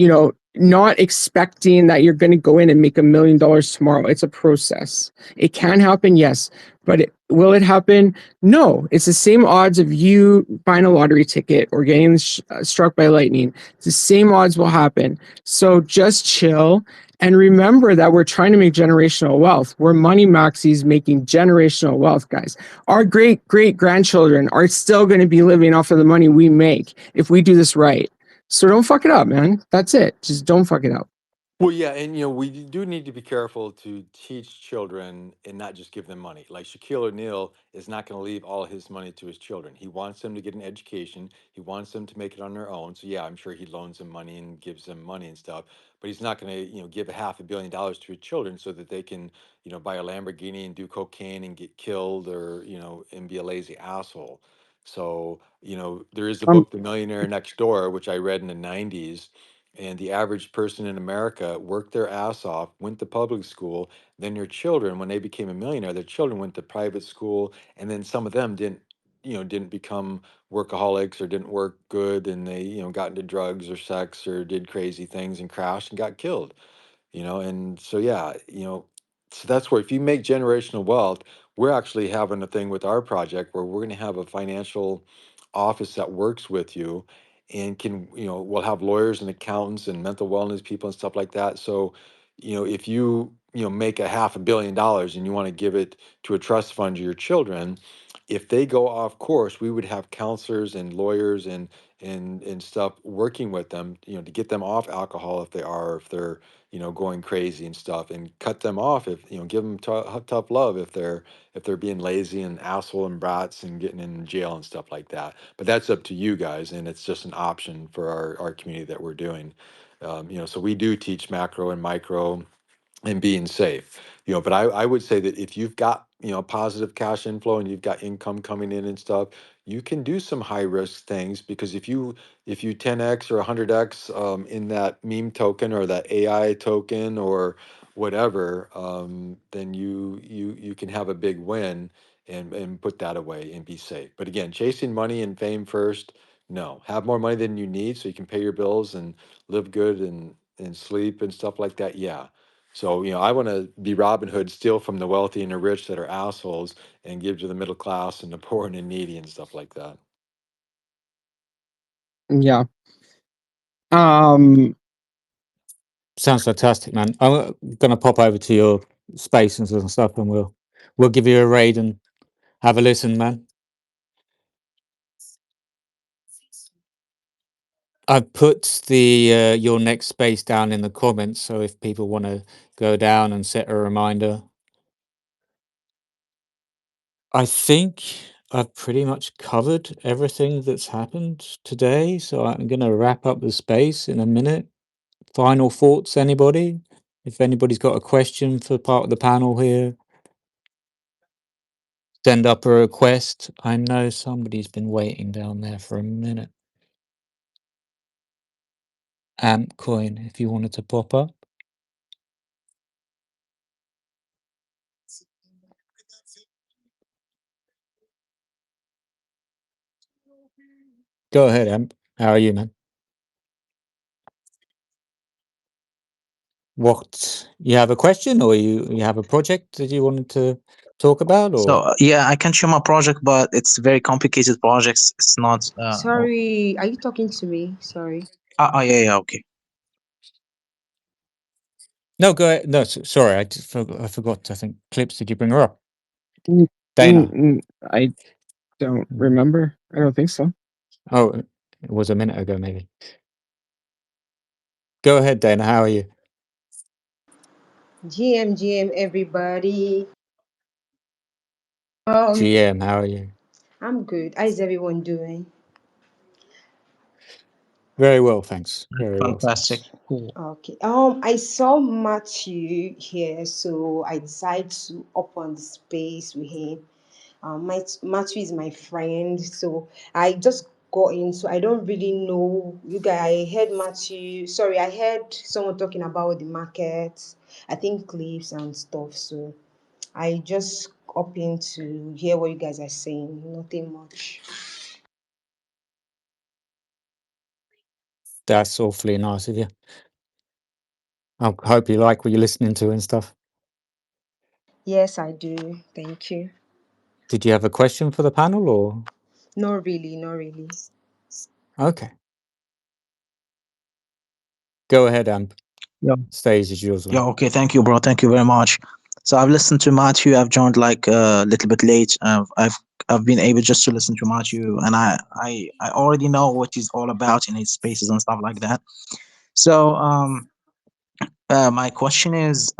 not expecting that you're going to go in and make $1 million tomorrow. It's a process. It can happen, yes, but will it happen? No. It's the same odds of you buying a lottery ticket or getting struck by lightning. It's the same odds will happen. So just chill and remember that we're trying to make generational wealth. We're money maxis making generational wealth, guys. Our great grandchildren are still going to be living off of the money we make if we do this right. So don't fuck it up, man. That's it. Just don't fuck it up. Well, yeah, and we do need to be careful to teach children and not just give them money. Like Shaquille O'Neal is not going to leave all his money to his children. He wants them to get an education. He wants them to make it on their own. So yeah, I'm sure he loans them money and gives them money and stuff. But he's not going to, give a $500 million to his children so that they can, buy a Lamborghini and do cocaine and get killed, or and be a lazy asshole. So there is a Um, book, The Millionaire Next Door, which I read in the '90s, and the average person in America worked their ass off, went to public school. Then their children, when they became a millionaire, their children went to private school, and then some of them didn't become workaholics or didn't work good, and they got into drugs or sex or did crazy things and crashed and got killed. And so yeah, so that's where, if you make generational wealth, we're actually having a thing with our project where we're going to have a financial office that works with you, and can, we'll have lawyers and accountants and mental wellness people and stuff like that. So if you make a $500 million and you want to give it to a trust fund to your children, if they go off course, we would have counselors and lawyers and stuff working with them, to get them off alcohol if they're going crazy and stuff, and cut them off, if give them tough love if they're being lazy and asshole and brats and getting in jail and stuff like that. But that's up to you guys, and it's just an option for our community that we're doing. So we do teach macro and micro and being safe. But I would say that if you've got positive cash inflow and you've got income coming in and stuff, you can do some high risk things, because if you 10x or 100x in that meme token or that AI token or whatever, then you can have a big win, and put that away and be safe. But again, chasing money and fame first, no. Have more money than you need so you can pay your bills and live good and sleep and stuff like that. Yeah. So, I want to be Robin Hood, steal from the wealthy and the rich that are assholes, and give to the middle class and the poor and the needy and stuff like that. yeah. Um, Sounds fantastic, man. I'm gonna pop over to your spaces and stuff, and we'll give you a raid and have a listen, man. I put the your next space down in the comments, so if people want to go down and set a reminder. I think I've pretty much covered everything that's happened today, so I'm gonna wrap up the space in a minute. Final thoughts, anybody? If anybody's got a question for part of the panel here, send up a request. I know somebody's been waiting down there for a minute. Amp coin, if you wanted to pop up. Go ahead, Amp. How are you, man? What, you have a question, or you have a project that you wanted to talk about, So or yeah, I can show my project, but it's very complicated projects. It's not. Sorry, are you talking to me? Sorry. Yeah, yeah, okay. no? Go ahead. No, sorry, I forgot. I think Clips. Did you bring her up, mm, Dana? I don't Mm. remember. I don't think so. Oh, it was a minute ago, maybe. Go ahead, Dana. How are you? GM, everybody. Um, GM, how are you? I'm good. How is everyone doing? Very well, thanks. Very well, Fantastic. thanks. Cool. Okay. I saw Matthew here, so I decided to up on the space with him. Matthew is my friend, so I just got in. So I don't really know you guys. I heard Matthew. Sorry, I heard someone talking about the market. I think clips and stuff. So I just up in to hear what you guys are saying. Nothing much. That's awfully nice of you. I hope you like what you're listening to and stuff. Yes, I do. Thank you. Did you have a question for the panel, or? Not really, not really. Okay. Go ahead, Amp. Yeah. Stage is yours, Yeah. man. Okay. Thank you, bro. Thank you very much. So I've listened to Matthew. I've joined like a little bit late. I've been able just to listen to Matthew, and I already know what he's all about in his spaces and stuff like that. So my question is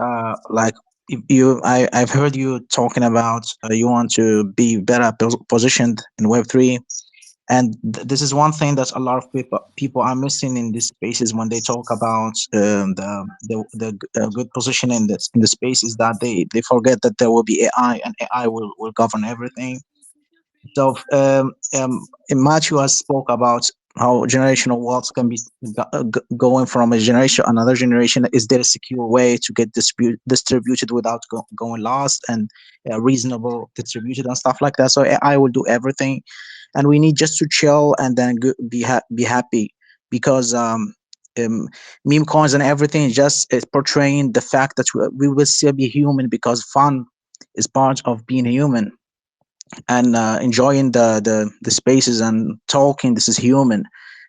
like if I've heard you talking about you want to be better positioned in Web3. And this is one thing that a lot of people are missing in these spaces when they talk about the good position in the space is that they forget that there will be AI, and AI will govern everything. So Matthew has spoke about how generational wealth can be going from a generation to another generation. Is there a secure way to get distributed without going lost, and reasonable distributed and stuff like that? So AI will do everything, and we need just to chill and then be happy, because um, meme coins and everything is just portraying the fact that we will still be human, because fun is part of being human, and enjoying the spaces and talking. This is human,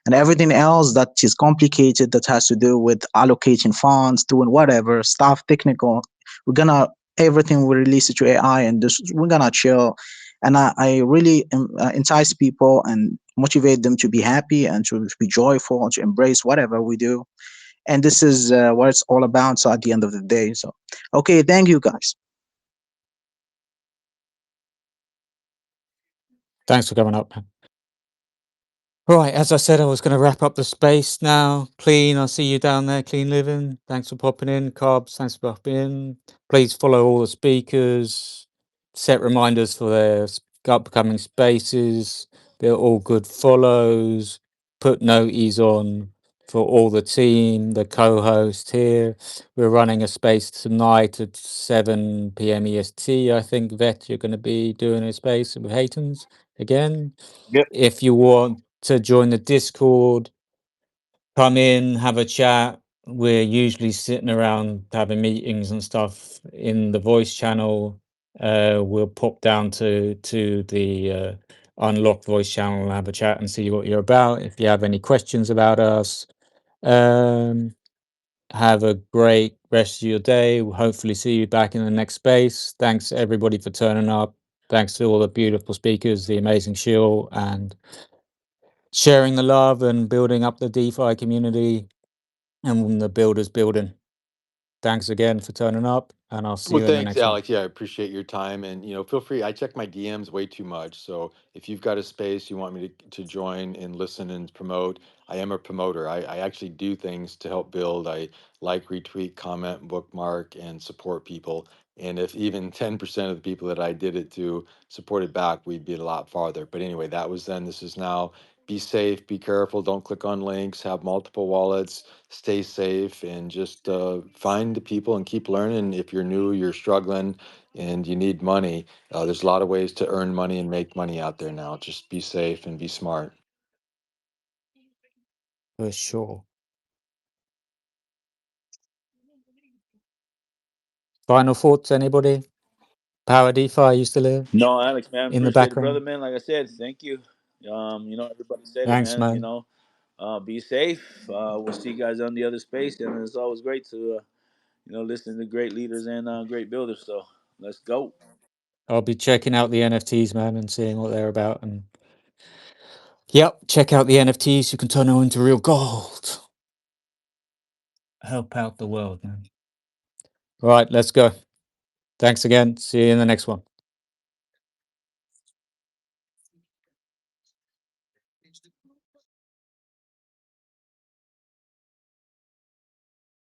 and everything else that is complicated, that has to do with allocating funds, doing whatever stuff technical, we're gonna everything we release it to AI, and this we're gonna chill. And I really entice people and motivate them to be happy and to be joyful and to embrace whatever we do. And this is what it's all about. So at the end of the day, so okay, thank you guys. Thanks for coming up, man. Right, as I said, I was going to wrap up the space now. Clean, I see you down there. Clean Living, thanks for popping in. Carbs, thanks for popping in. Please follow all the speakers. Set reminders for their upcoming spaces. They're all good follows. Put noties on for all the team, the co-host here. We're running a space tonight at 7 p.m. EST. I think, Vet, you're going to be doing a space with Haytons again. Yep. If you want to join the Discord, come in, have a chat. We're usually sitting around having meetings and stuff in the voice channel. We'll pop down to the unlocked voice channel and have a chat and see what you're about. If you have any questions about us, Have a great rest of your day. We'll hopefully see you back in the next space. Thanks everybody for turning up. Thanks to all the beautiful speakers, the amazing Shill, and sharing the love and building up the DeFi community and the builders building. Thanks again for turning up, and I'll see Well, you in the thanks, next one. Alex. Yeah, I appreciate your time, and feel free. I check my DMs way too much, so if you've got a space you want me to join and listen and promote, I am a promoter. I actually do things to help build. I like, retweet, comment, bookmark, and support people. And if even 10% of the people that I did it to supported back, we'd be a lot farther. But anyway, that was then. This is now. Be safe. Be careful. Don't click on links. Have multiple wallets, stay safe, and just find the people and keep learning. If you're new, you're struggling, and you need money, there's a lot of ways to earn money and make money out there now. Just be safe and be smart. For sure. Final thoughts, anybody? Power DeFi, you still here No, Alex, man, in the appreciate it, brother, background? man. Like I said, thank you. Everybody said it, Thanks, man. man. Be safe. We'll see you guys on the other space, and it's always great to listen to great leaders and great builders. So let's go. I'll be checking out the NFTs, man, and seeing what they're about. And yep, check out the NFTs. You can turn them into real gold. Help out the world, man. All right, let's go. Thanks again. See you in the next one.